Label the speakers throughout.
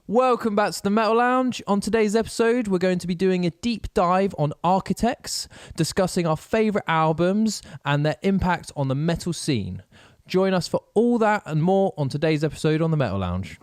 Speaker 1: Welcome back to the Metal Lounge. On today's episode, we're going to be doing a deep dive on Architects, discussing our favourite albums and their impact on the metal scene. Join us for all that and more on today's episode on the Metal Lounge.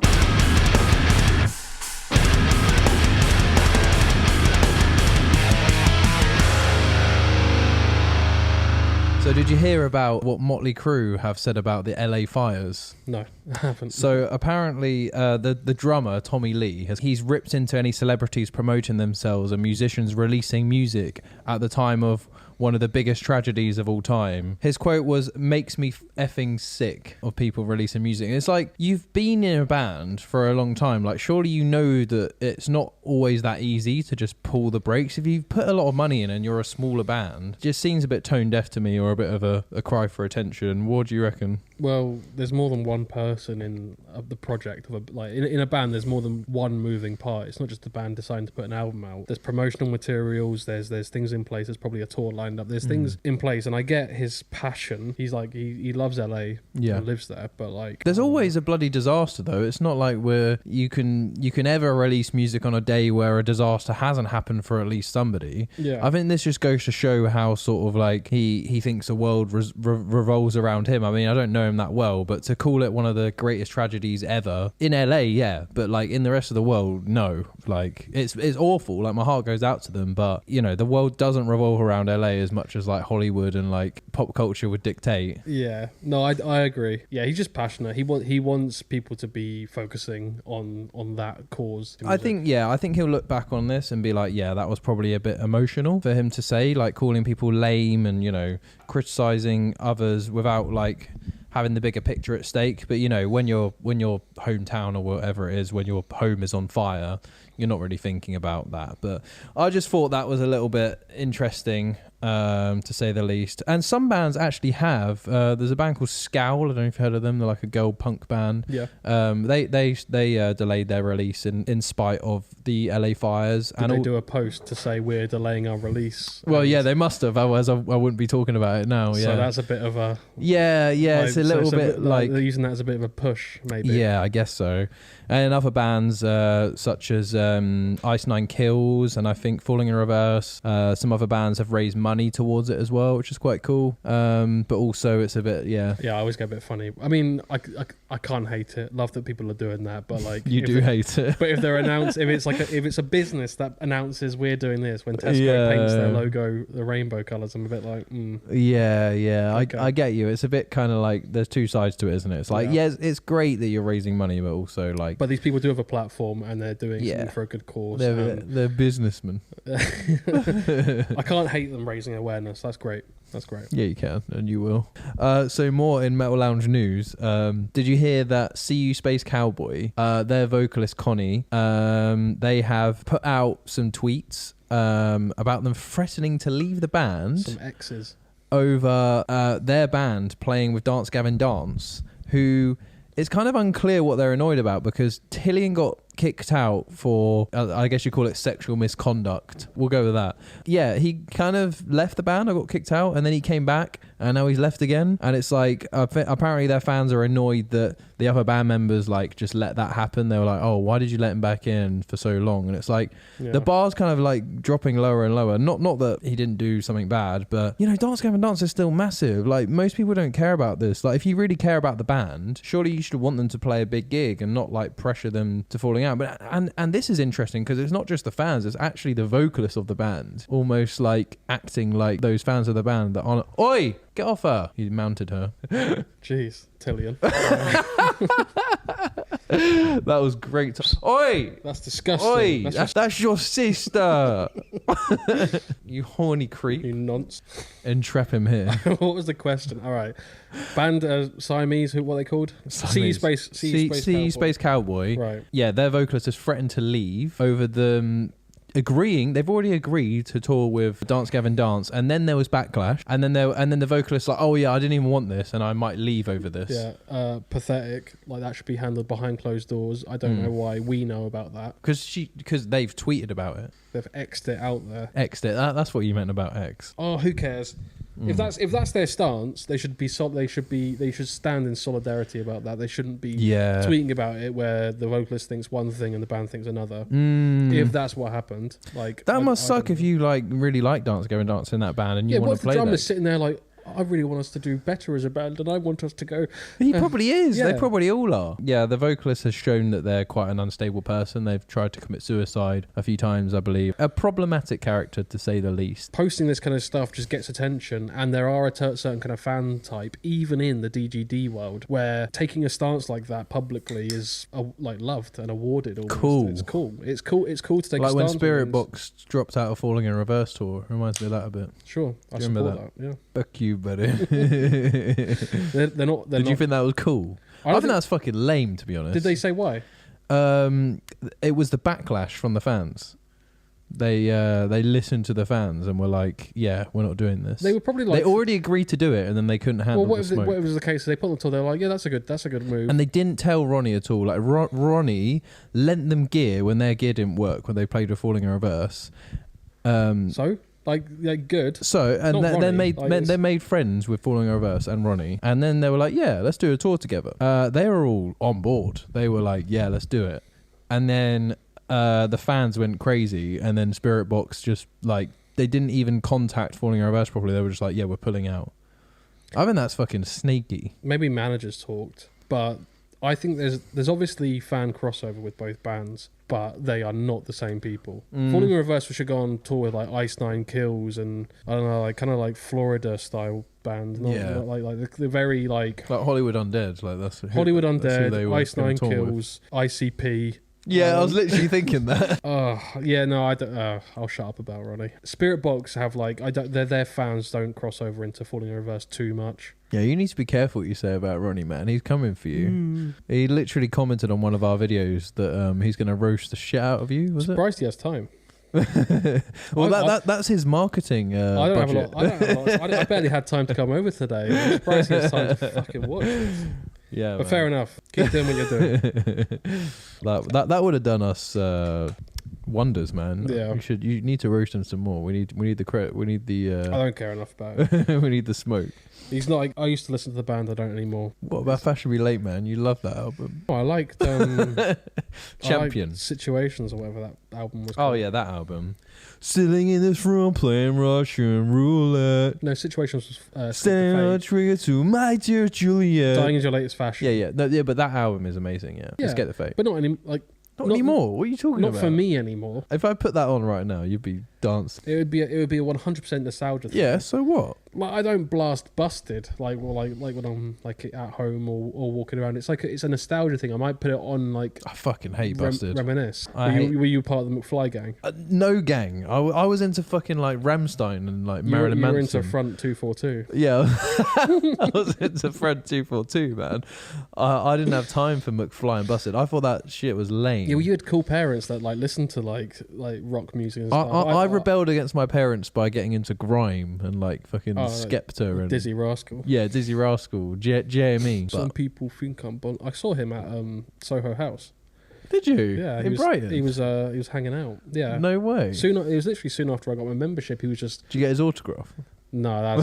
Speaker 1: So did you hear about what Motley Crue have said about the LA fires?
Speaker 2: No, I haven't.
Speaker 1: So apparently the drummer, Tommy Lee, he's ripped into any celebrities promoting themselves and musicians releasing music at the time of one of the biggest tragedies of all time. His quote was, "Makes me effing sick of people releasing music." And it's like, you've been in a band for a long time. Like, surely you know that it's not always that easy to just pull the brakes. If you've put a lot of money in and you're a smaller band, it just seems a bit tone deaf to me, or a bit of a cry for attention. What do you reckon?
Speaker 2: Well, there's more than one person in the project. In a band, there's more than one moving part. It's not just the band deciding to put an album out. There's promotional materials. There's things in place. There's probably a tour lined up. There's things in place, and I get his passion. He's like he loves LA. And lives there. But like,
Speaker 1: there's always a bloody disaster though. It's not like you can ever release music on a day where a disaster hasn't happened for at least somebody.
Speaker 2: Yeah,
Speaker 1: I think this just goes to show how sort of like he thinks the world revolves around him. I mean, I don't know him that well, but to call it one of the greatest tragedies ever in LA, yeah, but like in the rest of the world, no. Like it's awful. Like, my heart goes out to them, but you know, the world doesn't revolve around LA as much as like Hollywood and like pop culture would dictate.
Speaker 2: Yeah, no, I agree. Yeah, he's just passionate. He wants people to be focusing on that cause.
Speaker 1: I think he'll look back on this and be like, yeah, that was probably a bit emotional for him to say, like calling people lame and, you know, criticizing others without like having the bigger picture at stake. But you know, when your hometown or whatever it is, when your home is on fire, you're not really thinking about that. But I just thought that was a little bit interesting, to say the least. And some bands actually have. There's a band called Scowl. I don't know if you've heard of them. They're like a girl punk band.
Speaker 2: Yeah.
Speaker 1: They delayed their release in spite of the LA fires.
Speaker 2: Did they do a post to say we're delaying our release?
Speaker 1: Well, yeah, they must have. Otherwise, I wouldn't be talking about it now. Yeah.
Speaker 2: So that's a bit of a.
Speaker 1: Yeah. It's a little bit like
Speaker 2: they're using that as a bit of a push, maybe.
Speaker 1: Yeah, I guess so. And other bands such as Ice Nine Kills and I think Falling in Reverse. Some other bands have raised money towards it as well, which is quite cool. But also it's a bit, yeah.
Speaker 2: Yeah, I always get a bit funny. I mean, I can't hate it. Love that people are doing that, but like
Speaker 1: you do hate it.
Speaker 2: But if they're if it's a business that announces we're doing this, when Tesco paints their logo the rainbow colours, I'm a bit like,
Speaker 1: Yeah.
Speaker 2: Okay.
Speaker 1: I get you. It's a bit kind of like there's two sides to it, isn't it? It's like, it's great that you're raising money, but also like.
Speaker 2: But these people do have a platform and they're doing something for a good cause.
Speaker 1: They're businessmen.
Speaker 2: I can't hate them raising awareness. That's great. Yeah,
Speaker 1: you can, and you will. So more in Metal Lounge news. Did you hear that SeeYouSpaceCowboy, their vocalist Connie, they have put out some tweets about them threatening to leave the band.
Speaker 2: Some exes.
Speaker 1: Over their band playing with Dance Gavin Dance, who it's kind of unclear what they're annoyed about, because Tillian got kicked out for, I guess you call it sexual misconduct. We'll go with that. Yeah, he kind of left the band or got kicked out, and then he came back, and now he's left again. And it's like, apparently their fans are annoyed that the other band members like just let that happen. They were like, oh, why did you let him back in for so long? And it's like, the bar's kind of like dropping lower and lower. Not that he didn't do something bad, but you know, Dance Gavin Dance is still massive. Like, most people don't care about this. Like, if you really care about the band, surely you should want them to play a big gig and not like pressure them to falling out. But and this is interesting because it's not just the fans, it's actually the vocalist of the band almost like acting like those fans of the band that aren't. Oi, get off her. He mounted her.
Speaker 2: Jeez, Tillian.
Speaker 1: That was great. Oi,
Speaker 2: that's disgusting.
Speaker 1: Oi, that's your sister. You horny creep.
Speaker 2: You nonce.
Speaker 1: Entrap him here.
Speaker 2: What was the question? All right, band Siamese. What are they called?
Speaker 1: SeeYouSpaceCowboy.
Speaker 2: Right.
Speaker 1: Yeah, their vocalist has threatened to leave over them they've already agreed to tour with Dance Gavin Dance, and then there was backlash, and then the vocalist like, oh yeah, I didn't even want this and I might leave over this.
Speaker 2: Yeah, pathetic. Like, that should be handled behind closed doors. I don't know why we know about that.
Speaker 1: Because they've tweeted about it.
Speaker 2: They've X'd it out there.
Speaker 1: X'd it. That's what you meant about X.
Speaker 2: Oh, who cares? If that's their stance, they should stand in solidarity about that. They shouldn't be tweeting about it where the vocalist thinks one thing and the band thinks another. If that's what happened, like
Speaker 1: that must suck if you like really like Dance Gavin Dance in that band and you want to play that.
Speaker 2: The drummer's sitting there like, I really want us to do better as a band and I want us to go.
Speaker 1: He probably is. Yeah. They probably all are. Yeah, the vocalist has shown that they're quite an unstable person. They've tried to commit suicide a few times, I believe. A problematic character, to say the least. Posting this kind of stuff just gets attention, and there are a certain kind of fan type, even in the DGD world, where taking a stance like that publicly is like loved and awarded. Almost. Cool. It's cool. It's cool to take a stance. Like when Spirit Box dropped out of Falling in Reverse tour. Reminds me of that a bit. Sure. I support that. Yeah. Fuck you, buddy. they're not. Did you think that was cool? I think that's fucking lame, to be honest. Did they say why? It was the backlash from the fans. They listened to the fans and were like, "Yeah, we're not doing this." They were probably like, they already agreed to do it, and then they couldn't handle the smoke. What was the case? They put them till they're like, "Yeah, that's a good move." And they didn't tell Ronnie at all. Like Ronnie lent them gear when their gear didn't work when they played with Falling in Reverse. So. Like good. So and they made friends with Falling in Reverse and Ronnie, and then they were like, yeah, let's do a tour together. They were all on board. They were like, yeah, let's do it. And then the fans went crazy, and then Spirit Box just like they didn't even contact Falling in Reverse properly. They were just like, yeah, we're pulling out. I think that's fucking sneaky. Maybe managers talked, but I think there's obviously fan crossover with both bands, but they are not the same people. Falling in Reverse should go on tour with like Ice Nine Kills and I don't know, like kind of like Florida style band. Not like the very like Hollywood Undead. Like that's Hollywood Undead, Ice Nine Kills, ICP. Yeah, I was literally thinking that. Yeah, no, I don't. I'll shut up about Ronnie. Spirit Box have like their fans don't cross over into Falling in Reverse too much. Yeah, you need to be careful what you say about Ronnie, man. He's coming for you. He literally commented on one of our videos that he's going to roast the shit out of you. Surprised he has time. Well, that's his marketing. I don't have a lot. I barely had time to come over today. I'm surprised he has time to fucking watch it. Yeah, but man. Fair enough. Keep doing what you're doing. that would have done us wonders, man. Yeah, you need to roast him some more. We need the credit. We need the. I don't care enough about it. We need the smoke. He's not. I used to listen to the band. I don't anymore. What about Fashionably Late, man? You love that album. Oh, I liked Champion, I liked Situations, or whatever that album was called. Oh yeah, that album. Sitting in this room playing Russian roulette. No, Situations was standing on a trigger to my dear Juliet. Dying is your latest fashion. Yeah. No, yeah, but that album is amazing. Yeah. Let's Get the Fate. But not any like. Not anymore. What are you talking about? Not for me anymore. If I put that on right now, you'd be dancing. It would be a 100% nostalgia thing. Yeah. So what? Like I don't blast Busted like when I'm like at home or walking around. It's like it's a nostalgia thing. I might put it on like. I fucking hate Busted. Reminisce. Were you part of the McFly gang? No gang. I was into fucking like Rammstein and like Marilyn Manson. You were into Front 242. Yeah, I was into Front 242, man. I didn't have time for McFly and Busted. I thought that shit was lame. Yeah, well, you had cool parents that like listened to like rock music and stuff. I rebelled against my parents by getting into grime and like fucking Skepta and Dizzy Rascal. Yeah, Dizzy Rascal, JME. Some people think I'm I saw him at Soho House. Did you? Yeah, in Brighton. He was hanging out. Yeah. No way. It was literally soon after I got my membership. He was just. Did you get his autograph? No,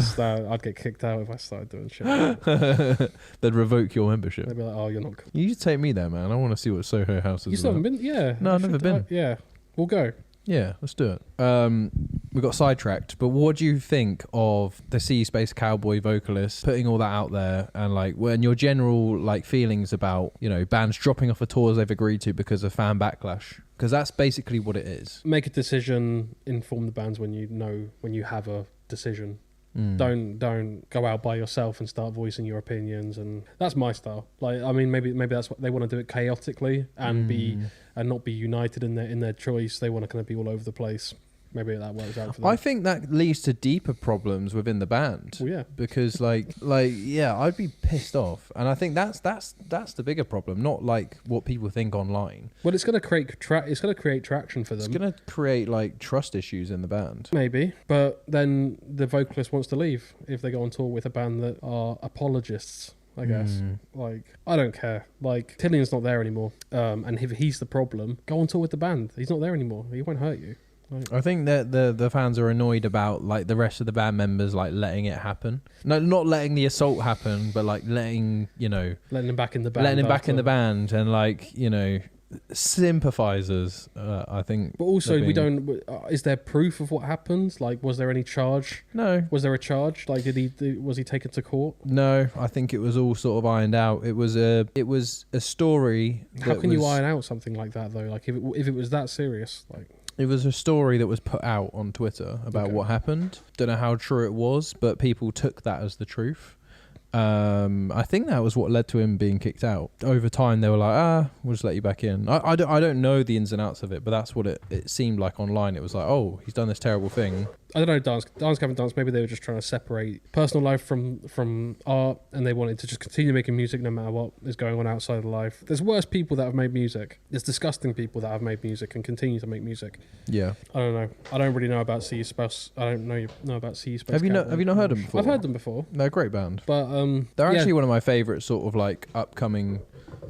Speaker 1: I'd get kicked out if I started doing shit. They'd revoke your membership. They'd be like, "Oh, you're not cool." You should take me there, man. I want to see what Soho House is. You still haven't been? Yeah. No, I've never been. Yeah, we'll go. Yeah, let's do it. We got sidetracked, but what do you think of the SeeYouSpaceCowboy vocalist putting all that out there, and like when your general like feelings about bands dropping off the tours they've agreed to because of fan backlash? Because that's basically what it is. Make a decision, inform the bands when you have a decision. Don't go out by yourself and start voicing your opinions, and that's my style. Like, I mean, maybe that's what they want to do it chaotically and not be united in their choice. They want to kind of be all over the place. Maybe that works out for them. I think that leads to deeper problems within the band. Well, yeah, because I'd be pissed off, and I think that's the bigger problem, not like what people think online. Well, it's going to create traction for them. It's going to create like trust issues in the band. Maybe, but then the vocalist wants to leave if they go on tour with a band that are apologists. I guess. Like, I don't care. Like, Tillian's not there anymore. And if he's the problem, go on tour with the band. He's not there anymore. He won't hurt you.
Speaker 2: Like,
Speaker 1: I think that the fans are annoyed about like the rest of the band members like letting it happen. No, not letting the assault happen, but like letting
Speaker 2: letting him back in the band.
Speaker 1: letting him back in the band, and like sympathizers. I think.
Speaker 2: But also, we don't. Is there proof of what happened? Like, was there any charge?
Speaker 1: No.
Speaker 2: Was there a charge? Like, was he taken to court?
Speaker 1: No, I think it was all sort of ironed out. It was a story.
Speaker 2: How can you iron out something like that though? Like, if it was that serious, like.
Speaker 1: It was a story that was put out on Twitter about what happened. Don't know how true it was, but people took that as the truth. I think that was what led to him being kicked out. Over time, they were like, we'll just let you back in. I don't know the ins and outs of it, but that's what it seemed like online. It was like, oh, he's done this terrible thing.
Speaker 2: I don't know, Dance Gavin Dance, maybe they were just trying to separate personal life from art, and they wanted to just continue making music no matter what is going on outside of life. There's worse people that have made music. There's disgusting people that have made music and continue to make music.
Speaker 1: Yeah.
Speaker 2: I don't know. I don't really know about SeeYouSpace. I don't know about SeeYouSpace.
Speaker 1: Have you not heard them before?
Speaker 2: I've heard them before.
Speaker 1: They're a great band.
Speaker 2: But
Speaker 1: they're actually one of my favourite sort of like upcoming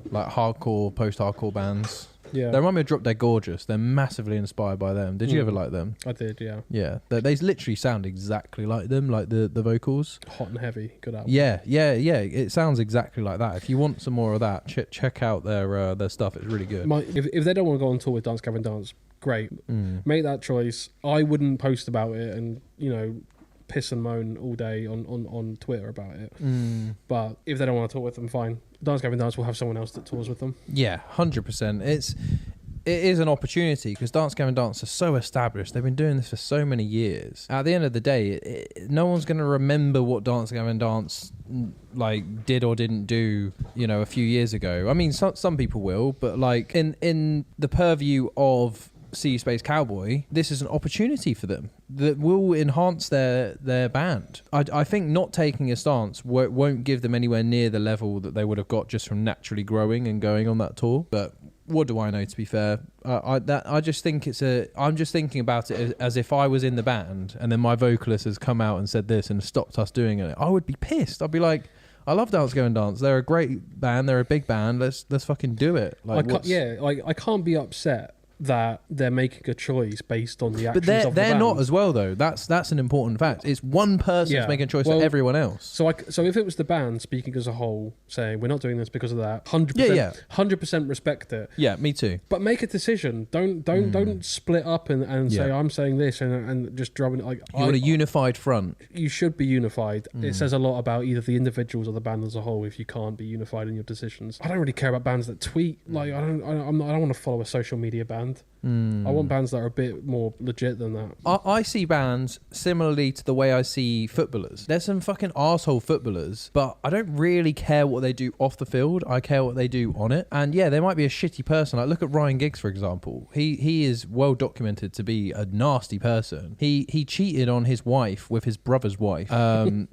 Speaker 1: like hardcore, post-hardcore bands.
Speaker 2: Yeah.
Speaker 1: They remind me of Drop Dead Gorgeous. They're massively inspired by them. Did you ever like them?
Speaker 2: I did, yeah.
Speaker 1: Yeah. They literally sound exactly like them, like the vocals.
Speaker 2: Hot and heavy. Good album.
Speaker 1: Yeah. It sounds exactly like that. If you want some more of that, check out their stuff. It's really good.
Speaker 2: If they don't want to go on tour with Dance Gavin Dance, great. Make that choice. I wouldn't post about it and, piss and moan all day on Twitter about it. But if they don't want to tour with them, fine. Dance Gavin Dance will have someone else that tours with them.
Speaker 1: Yeah, 100%. It is an opportunity because Dance Gavin Dance are so established. They've been doing this for so many years. At the end of the day, no one's going to remember what Dance Gavin Dance like did or didn't do, a few years ago. I mean, some people will, but like in the purview of SeeYouSpaceCowboy, this is an opportunity for them that will enhance their band. I think not taking a stance won't give them anywhere near the level that they would have got just from naturally growing and going on that tour. But what do I know, to be fair? I'm just thinking about it as if I was in the band and then my vocalist has come out and said this and stopped us doing it. I would be pissed. I'd be like, I love Dance Gavin Dance. They're a great band. They're a big band. Let's fucking do it. Like,
Speaker 2: I can't be upset that they're making a choice based on the actions
Speaker 1: but
Speaker 2: of the
Speaker 1: they're
Speaker 2: band.
Speaker 1: not as well though. That's an important fact. It's one person's making a choice for everyone else.
Speaker 2: So if it was the band speaking as a whole, saying we're not doing this because of that, 100% respect it.
Speaker 1: Yeah, me too.
Speaker 2: But make a decision. Don't split up and say I'm saying this and just drumming it. Like
Speaker 1: you want a unified front.
Speaker 2: You should be unified. It says a lot about either the individuals or the band as a whole if you can't be unified in your decisions. I don't really care about bands that tweet. Like I don't want to follow a social media band. I want bands that are a bit more legit than that.
Speaker 1: I see bands similarly to the way I see footballers. There's some fucking arsehole footballers, but I don't really care what they do off the field. I care what they do on it. And yeah, they might be a shitty person. Like look at Ryan Giggs, for example. He is well documented to be a nasty person. He cheated on his wife with his brother's wife. That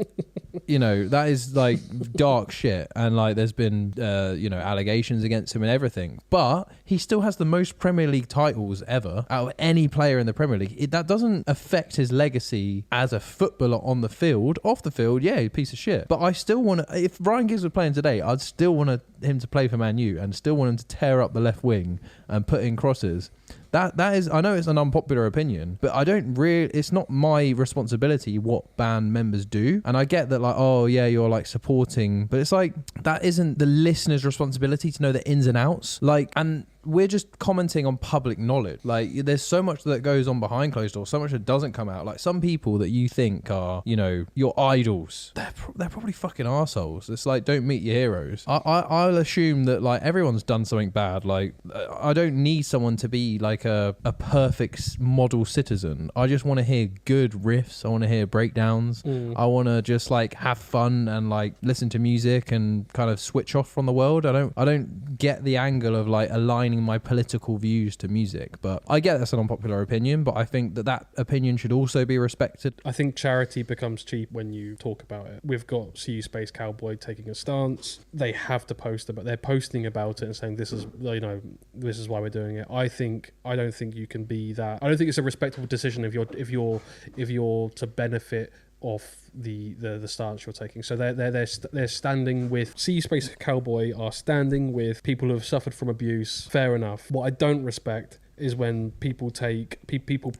Speaker 1: is like dark shit. And like there's been allegations against him and everything. But he still has the most Premier League titles ever out of any player in the Premier League. That doesn't affect his legacy as a footballer on the field. Off the field, yeah, he's a piece of shit. But I still want to, if Ryan Giggs was playing today, I'd still want him to play for Man U and still want him to tear up the left wing and put in crosses. That is, I know it's an unpopular opinion, but I don't really, it's not my responsibility what band members do. And I get that like, oh yeah, you're like supporting, but it's like, that isn't the listener's responsibility to know the ins and outs. Like, and we're just commenting on public knowledge. Like there's so much that goes on behind closed doors, so much that doesn't come out. Like some people that you think are, your idols, they're probably fucking arseholes. It's like, don't meet your heroes. I'll assume that like everyone's done something bad. Like I don't need someone to be like a perfect model citizen. I just want to hear good riffs. I want to hear breakdowns. I want to just like have fun and like listen to music and kind of switch off from the world. I don't get the angle of like aligning my political views to music, but I get that's an unpopular opinion, but I think that opinion should also be respected.
Speaker 2: I think charity becomes cheap when you talk about it. We've got SeeYouSpaceCowboy taking a stance. They have to post about, they're posting about it and saying this is why we're doing it. I don't think you can be that. I don't think it's a respectable decision if you're to benefit off the stance you're taking. So they're standing with SeeYouSpaceCowboy are standing with people who have suffered from abuse. Fair enough. What I don't respect is when people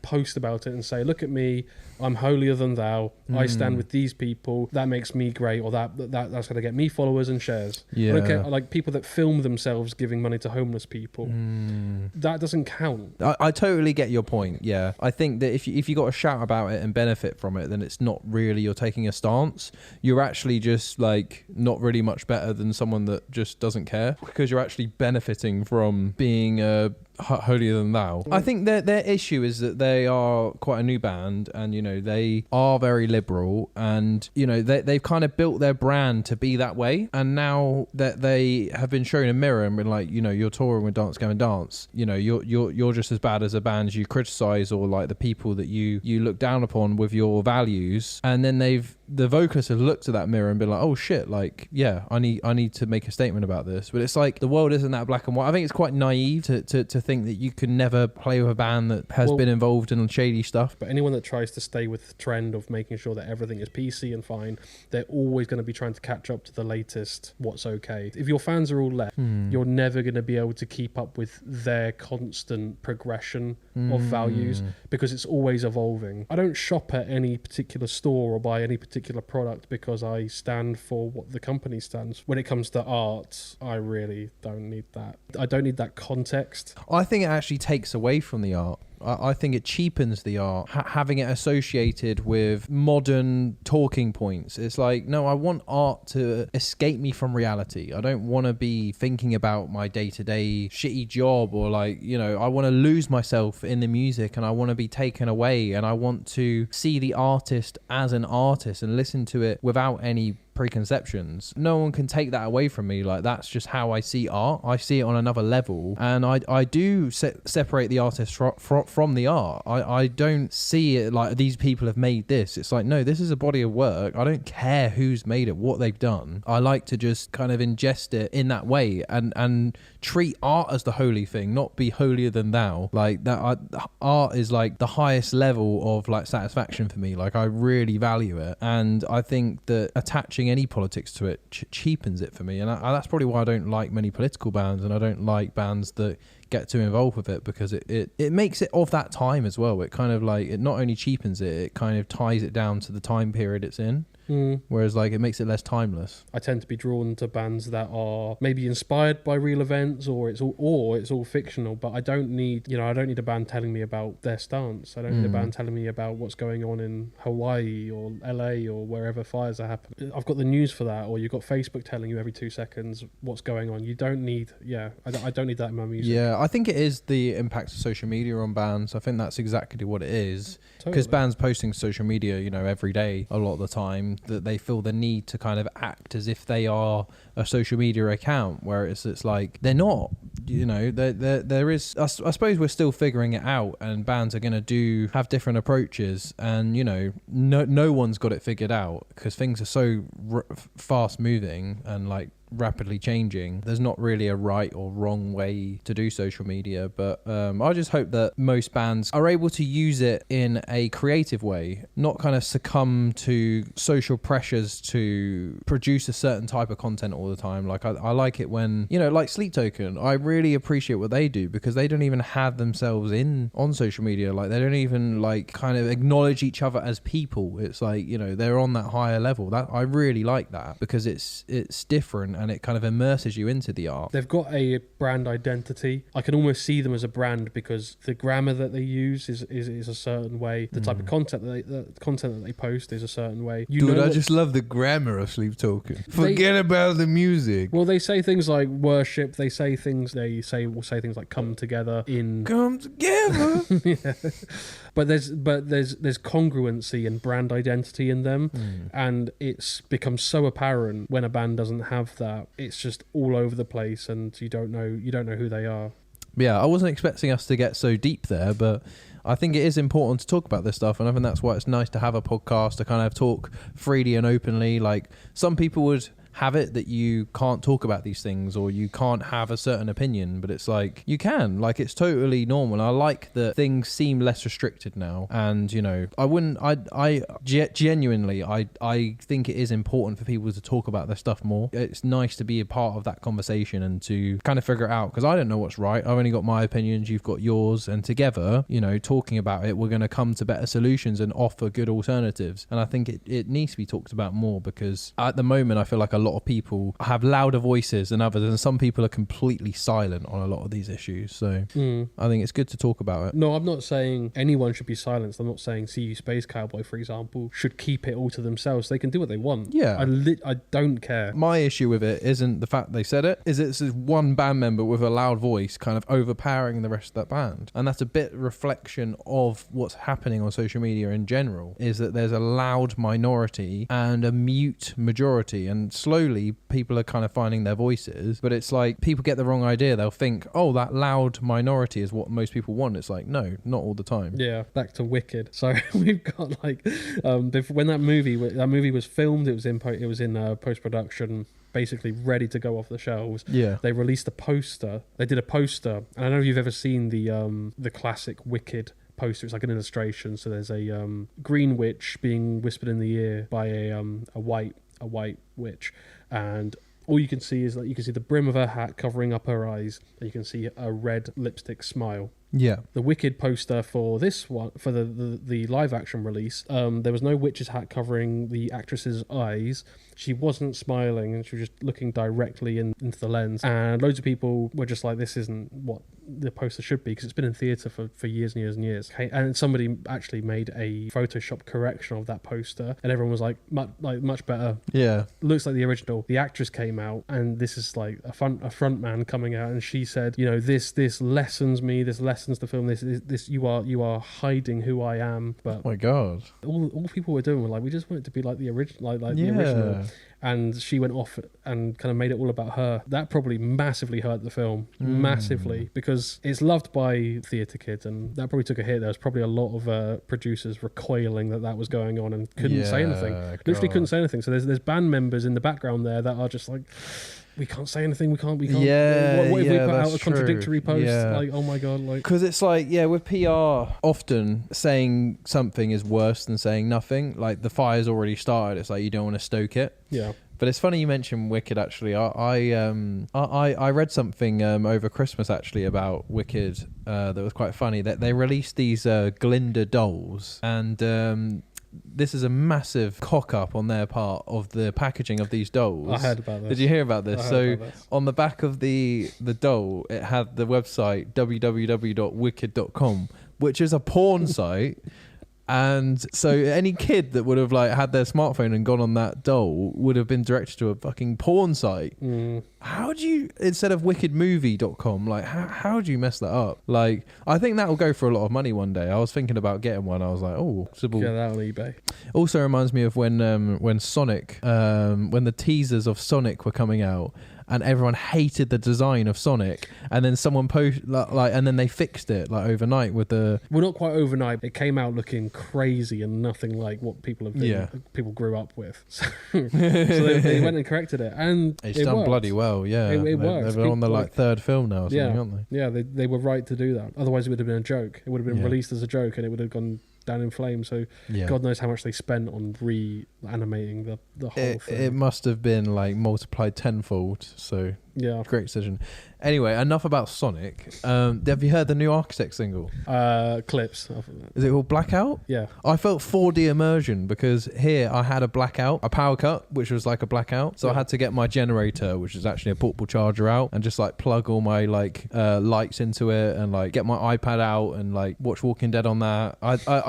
Speaker 2: post about it and say, look at me, I'm holier than thou, I stand with these people, that makes me great, or that's going to get me followers and shares. I don't care, like people that film themselves giving money to homeless people, that doesn't count.
Speaker 1: I totally get your point. Yeah, I think that if you got a shout about it and benefit from it, then it's not really you're taking a stance. You're actually just like not really much better than someone that just doesn't care, because you're actually benefiting from being holier than thou. I think their issue is that they are quite a new band, and you know they are very liberal, and you know they've kind of built their brand to be that way. And now that they have been shown a mirror and been like, you know, you're touring with Dance Gavin Dance, you know, you're just as bad as a band you criticize, or like the people that you look down upon with your values. And then the vocalists have looked at that mirror and been like, oh shit, like yeah, I need to make a statement about this. But it's like the world isn't that black and white. I think it's quite naive to think that you can never play with a band that has been involved in shady stuff.
Speaker 2: But anyone that tries to stay with the trend of making sure that everything is PC and fine, they're always going to be trying to catch up to the latest what's okay. If your fans are all left, you're never going to be able to keep up with their constant progression of values, because it's always evolving. I don't shop at any particular store or buy any particular product because I stand for what the company stands for. When it comes to art, I really don't need that. I don't need that context.
Speaker 1: I think it actually takes away from the art. I think it cheapens the art, having it associated with modern talking points. It's like, no, I want art to escape me from reality. I don't want to be thinking about my day-to-day shitty job, or like, you know, I want to lose myself in the music, and I want to be taken away, and I want to see the artist as an artist and listen to it without any preconceptions. No one can take that away from me. Like, that's just how I see art. I see it on another level, and I do separate the artist from the art. I don't see it like these people have made this. It's like, no, this is a body of work. I don't care who's made it, what they've done. I like to just kind of ingest it in that way and treat art as the holy thing, not be holier than thou. Like that, art is like the highest level of like satisfaction for me. Like, I really value it, and I think that attaching any politics to it cheapens it for me. And that's probably why I don't like many political bands, and I don't like bands that get too involved with it, because it makes it of that time as well. It kind of like, it not only cheapens it, it kind of ties it down to the time period it's in. Whereas like it makes it less timeless.
Speaker 2: I tend to be drawn to bands that are maybe inspired by real events, or it's all fictional. But I don't need a band telling me about their stance. I don't need a band telling me about what's going on in Hawaii or LA or wherever fires are happening. I've got the news for that, or you've got Facebook telling you every 2 seconds what's going on. You don't need, I don't need that in my music.
Speaker 1: Yeah, I think it is the impact of social media on bands. I think that's exactly what it is. Because bands posting social media, you know, every day, a lot of the time, that they feel the need to kind of act as if they are a social media account, where it's like they're not. You know, there is. I suppose we're still figuring it out, and bands are going to have different approaches, and you know, no one's got it figured out, because things are so fast moving and like rapidly changing. There's not really a right or wrong way to do social media, but I just hope that most bands are able to use it in a creative way, not kind of succumb to social pressures to produce a certain type of content all the time. Like I like it when, you know, like Sleep Token, I really appreciate what they do, because they don't even have themselves on social media. Like they don't even like kind of acknowledge each other as people. It's like, you know, they're on that higher level. That I really like that, because it's different, and it kind of immerses you into the art.
Speaker 2: They've got a brand identity. I can almost see them as a brand, because the grammar that they use is a certain way. The type of content that they post is a certain way.
Speaker 1: I just love the grammar of Sleep Token. Forget about the music.
Speaker 2: Well, they say things like worship. Will say things like come together. Yeah. But there's congruency and brand identity in them, and it's become so apparent when a band doesn't have that. It's just all over the place, and you don't know who they are.
Speaker 1: Yeah, I wasn't expecting us to get so deep there, but I think it is important to talk about this stuff, and I think that's why it's nice to have a podcast to kind of talk freely and openly. Like, some people would have it that you can't talk about these things or you can't have a certain opinion, but it's like you can. Like, it's totally normal. I like that things seem less restricted now, and you know, genuinely I think it is important for people to talk about their stuff more. It's nice to be a part of that conversation and to kind of figure it out, because I don't know what's right. I've only got my opinions, you've got yours, and together, you know, talking about it, we're going to come to better solutions and offer good alternatives. And I think it needs to be talked about more, because at the moment I feel like a lot of people have louder voices than others, and some people are completely silent on a lot of these issues. So I think it's good to talk about it.
Speaker 2: No, I'm not saying anyone should be silenced. I'm not saying SeeYouSpaceCowboy, for example, should keep it all to themselves. They can do what they want.
Speaker 1: Yeah.
Speaker 2: I don't care.
Speaker 1: My issue with it isn't the fact they said it, is it's one band member with a loud voice kind of overpowering the rest of that band. And that's a bit reflection of what's happening on social media in general, is that there's a loud minority and a mute majority, and slowly people are kind of finding their voices. But it's like people get the wrong idea. They'll think, oh, that loud minority is what most people want. It's like, no, not all the time.
Speaker 2: Yeah, back to Wicked. So we've got like when that movie was filmed, it was in post-production, basically ready to go off the shelves.
Speaker 1: Yeah,
Speaker 2: they released a poster. They did a poster, and I don't know if you've ever seen the classic Wicked poster. It's like an illustration. So there's a green witch being whispered in the ear by a white witch, and all you can see is that you can see the brim of her hat covering up her eyes, and you can see a red lipstick smile.
Speaker 1: Yeah.
Speaker 2: The Wicked poster for this one, for the live action release, there was no witch's hat covering the actress's eyes. She wasn't smiling, and she was just looking directly into the lens. And loads of people were just like, this isn't what the poster should be, because it's been in theatre for years and years and years. Okay? And somebody actually made a Photoshop correction of that poster, and everyone was like, much better.
Speaker 1: Yeah.
Speaker 2: Looks like the original. The actress came out, and this is like a front man coming out, and she said, you know, this lessens me, this lessens the film, this you are hiding who I am. But
Speaker 1: oh my god,
Speaker 2: all people were doing were like, we just want it to be like the original, like the original. And she went off and kind of made it all about her. That probably massively hurt the film, massively, because it's loved by theatre kids, and that probably took a hit. There was probably a lot of producers recoiling that was going on and couldn't say anything. Literally couldn't say anything. So there's band members in the background there that are just like, we can't say anything. We can't.
Speaker 1: Yeah.
Speaker 2: What if we put out a
Speaker 1: true.
Speaker 2: contradictory post?
Speaker 1: Yeah.
Speaker 2: Like, oh my god, like.
Speaker 1: Because it's like, yeah, with PR, often saying something is worse than saying nothing. Like, the fire's already started. It's like you don't want to stoke it.
Speaker 2: Yeah.
Speaker 1: But it's funny you mentioned Wicked. Actually, I read something over Christmas actually about Wicked that was quite funny. That they released these Glinda dolls, and this is a massive cock up on their part of the packaging of these dolls.
Speaker 2: I heard about this.
Speaker 1: Did you hear about this? On the back of the doll, it had the website www.wicked.com, which is a porn site. And so any kid that would have like had their smartphone and gone on that doll would have been directed to a fucking porn site. How do you, instead of wickedmovie.com, like how do you mess that up? Like, I think that will go for a lot of money one day. I was thinking about getting one. I was like, oh, possible.
Speaker 2: Get that on eBay.
Speaker 1: Also reminds me of when Sonic, when the teasers of Sonic were coming out, and everyone hated the design of Sonic, and then someone and then they fixed it like overnight with the.
Speaker 2: Well, not quite overnight. It came out looking crazy and nothing like what people people grew up with. So they went and corrected it, and
Speaker 1: it's done worked. Bloody well. Yeah,
Speaker 2: it works.
Speaker 1: They're on the third film now, or something, aren't they?
Speaker 2: Yeah, they were right to do that. Otherwise, it would have been a joke. It would have been released as a joke, and it would have gone down in flames. So God knows how much they spent on reanimating the whole thing.
Speaker 1: It must have been like multiplied tenfold. So
Speaker 2: yeah,
Speaker 1: great decision. Anyway, enough about Sonic. Have you heard the new Architect single?
Speaker 2: Clips.
Speaker 1: Is it called Blackout?
Speaker 2: Yeah.
Speaker 1: I felt 4D immersion because here I had a blackout, a power cut, which was like a blackout. So I had to get my generator, which is actually a portable charger, out and just like plug all my like lights into it and like get my iPad out and like watch Walking Dead on that.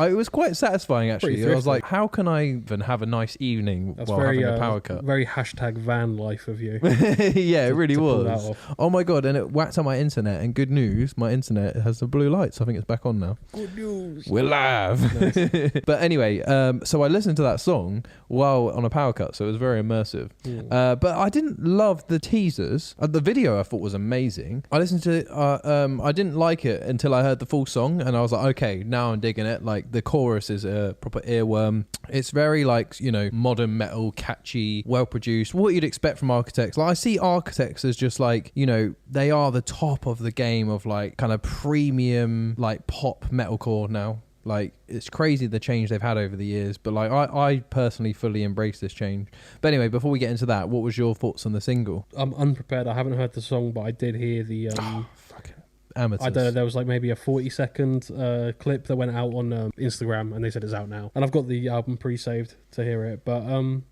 Speaker 1: It was quite satisfying actually. I was like, how can I even have a nice evening while having a power cut?
Speaker 2: Very hashtag van life of you.
Speaker 1: Yeah, it really really
Speaker 2: to pull that
Speaker 1: was.
Speaker 2: off.
Speaker 1: Oh my god! And it whacked on my internet. And good news, my internet has the blue lights. I think it's back on now.
Speaker 2: Good news.
Speaker 1: We're live.
Speaker 2: Nice.
Speaker 1: But anyway, so I listened to that song while on a power cut, so it was very immersive. But I didn't love the teasers. The video I thought was amazing. I listened to it. I didn't like it until I heard the full song, and I was like, okay, now I'm digging it. Like the chorus is a proper earworm. It's very like, you know, modern metal, catchy, well produced. What you'd expect from Architects. Like I see Architects as just like, you know, they are the top of the game of like kind of premium like pop metalcore now. Like it's crazy the change they've had over the years, but like I personally fully embrace this change. But anyway, before we get into that, what was your thoughts on the single?
Speaker 2: I'm unprepared. I haven't heard the song, but I did hear the
Speaker 1: Fucking amateurs.
Speaker 2: I don't know, there was like maybe a 40-second clip that went out on Instagram, and they said it's out now, and I've got the album pre-saved to hear it. But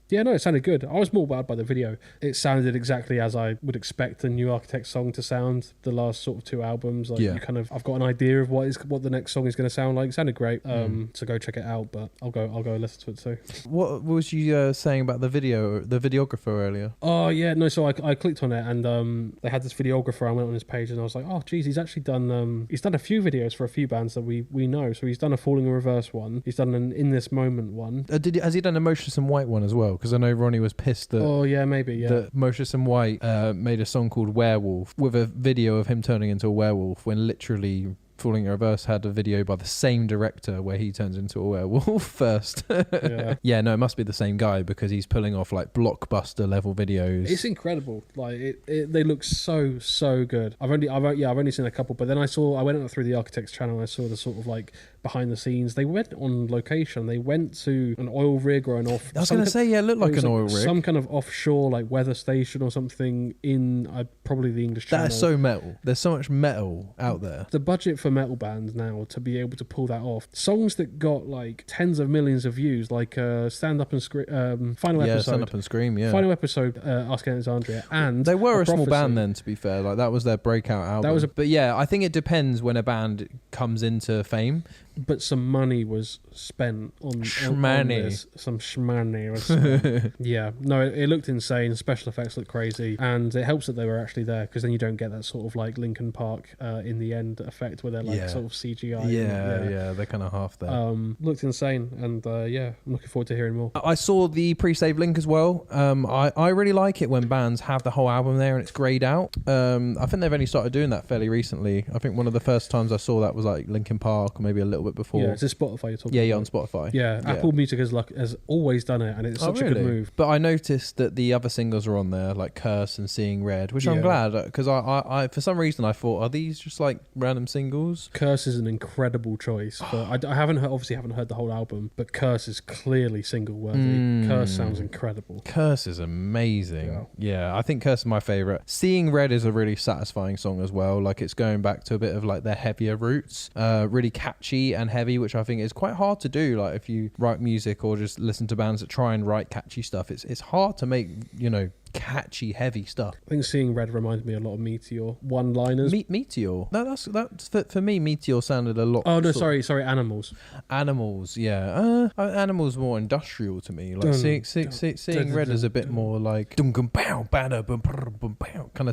Speaker 2: yeah, no, it sounded good. I was more wowed by the video. It sounded exactly as I would expect a new Architect song to sound. The last sort of two albums, like you kind of, I've got an idea of what the next song is going to sound like. It sounded great. So go check it out. But I'll go listen to it too.
Speaker 1: What was you saying about the videographer earlier?
Speaker 2: Oh yeah, no. So I clicked on it, and they had this videographer. I went on his page, and I was like, oh geez, he's actually done. He's done a few videos for a few bands that we know. So he's done a Falling in Reverse one. He's done an In This Moment one.
Speaker 1: Has he done a Motionless in White one as well? Because I know Ronnie was pissed that that Motionless in White made a song called Werewolf with a video of him turning into a werewolf, when literally Falling in Reverse had a video by the same director where he turns into a werewolf first. Yeah, no, it must be the same guy, because he's pulling off like blockbuster level videos.
Speaker 2: It's incredible. Like they look so good. I've only seen a couple, but then I went out through the Architects channel, and I saw the sort of like behind the scenes. They went on location. They went to an oil rig or an off.
Speaker 1: I was going to say, yeah, it looked like an oil rig.
Speaker 2: Some kind of offshore like weather station or something in probably the English Channel.
Speaker 1: That is so metal. There's so much metal out there.
Speaker 2: The budget for metal bands now to be able to pull that off. Songs that got like tens of millions of views, like Stand Up and Scream, Final Episode.
Speaker 1: Stand Up and Scream, yeah.
Speaker 2: Final Episode, Ask Alexandria, and
Speaker 1: they were a small
Speaker 2: Prophecy.
Speaker 1: band then, to be fair. Like that was their breakout album. But yeah, I think it depends when a band comes into fame.
Speaker 2: But some money was spent on this. Some shmoney was spent. Yeah, no, it looked insane. Special effects looked crazy, and it helps that they were actually there, because then you don't get that sort of like Linkin Park in the end effect where they're like sort of CGI.
Speaker 1: Yeah, they're kind of half there.
Speaker 2: Looked insane, and yeah, I'm looking forward to hearing more.
Speaker 1: I saw the pre-save link as well. I really like it when bands have the whole album there and it's grayed out. I think they've only started doing that fairly recently. I think one of the first times I saw that was like Linkin Park, or maybe a little bit before.
Speaker 2: Yeah, it's a Spotify you're talking about.
Speaker 1: Yeah, on Spotify.
Speaker 2: Yeah, Apple Music has always done it, and it's such a good move.
Speaker 1: But I noticed that the other singles are on there, like Curse and Seeing Red, which I'm glad, because I for some reason I thought, are these just like random singles?
Speaker 2: Curse is an incredible choice, but I haven't heard the whole album, but Curse is clearly single worthy. Curse sounds incredible.
Speaker 1: Curse is amazing. Yeah, I think Curse is my favourite. Seeing Red is a really satisfying song as well. Like it's going back to a bit of like their heavier roots, really catchy and heavy, which I think is quite hard to do. Like if you write music or just listen to bands that try and write catchy stuff, it's hard to make, you know, catchy, heavy stuff.
Speaker 2: I think Seeing Red reminds me a lot of Meteor one-liners.
Speaker 1: Meteor? No, that's for me. Meteor sounded a lot.
Speaker 2: Oh no, sorry, Animals.
Speaker 1: Animals, yeah. Animals more industrial to me. Like Seeing Red is a bit more like kind of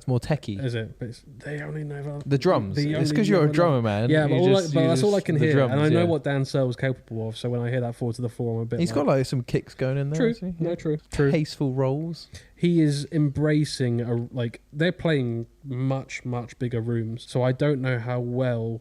Speaker 1: more techie.
Speaker 2: Is it? But they only know
Speaker 1: the drums. It's because you're a drummer, man.
Speaker 2: Yeah, but that's all I can hear, drums, and I know what Dan Searle's capable of. So when I hear that Fall to the Floor, I'm a bit.
Speaker 1: He's got like some kicks going in there.
Speaker 2: True. No, true.
Speaker 1: Tasteful rolls.
Speaker 2: He is embracing they're playing much bigger rooms, so I don't know how well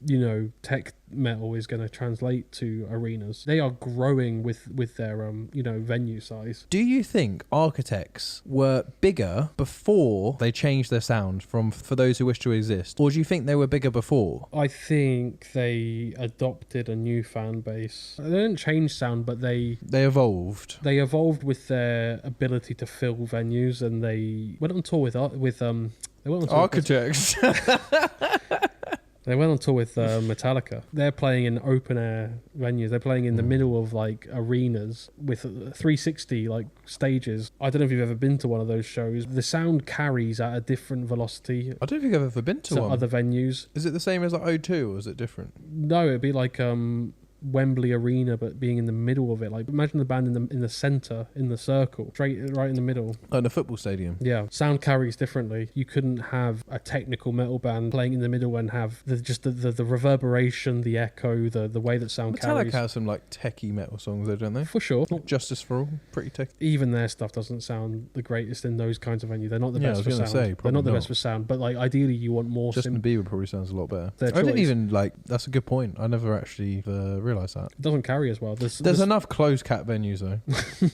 Speaker 2: you know tech metal is going to translate to arenas. They are growing with their you know venue size.
Speaker 1: Do you think Architects were bigger before they changed their sound from For Those Who Wish to Exist, or do you think they were bigger before?
Speaker 2: I think they adopted a new fan base. They didn't change sound, but they evolved. They evolved with their ability to fill venues, and they went on tour with
Speaker 1: Architects.
Speaker 2: They went on tour with Metallica. They're playing in open air venues. They're playing in the middle of like arenas with 360 like stages. I don't know if you've ever been to one of those shows. The sound carries at a different velocity.
Speaker 1: I don't think I've ever been to one.
Speaker 2: Other venues.
Speaker 1: Is it the same as like O2 or is it different?
Speaker 2: No, it'd be like Wembley Arena, but being in the middle of it. Like, imagine the band in the center, in the circle, right in the middle.
Speaker 1: Like the football stadium.
Speaker 2: Yeah, sound carries differently. You couldn't have a technical metal band playing in the middle and have the reverberation, the echo, the way that sound carries.
Speaker 1: Metallica has some like techie metal songs though, don't they?
Speaker 2: For sure.
Speaker 1: Justice for All, pretty techie.
Speaker 2: Even their stuff doesn't sound the greatest in those kinds of venues. They're not the best for sound. They're not the best for sound, but like ideally you want more.
Speaker 1: Justin Bieber probably sounds a lot better.
Speaker 2: I
Speaker 1: didn't even like. That's a good point. I never actually realised that.
Speaker 2: It doesn't carry as well.
Speaker 1: There's enough closed cat venues though.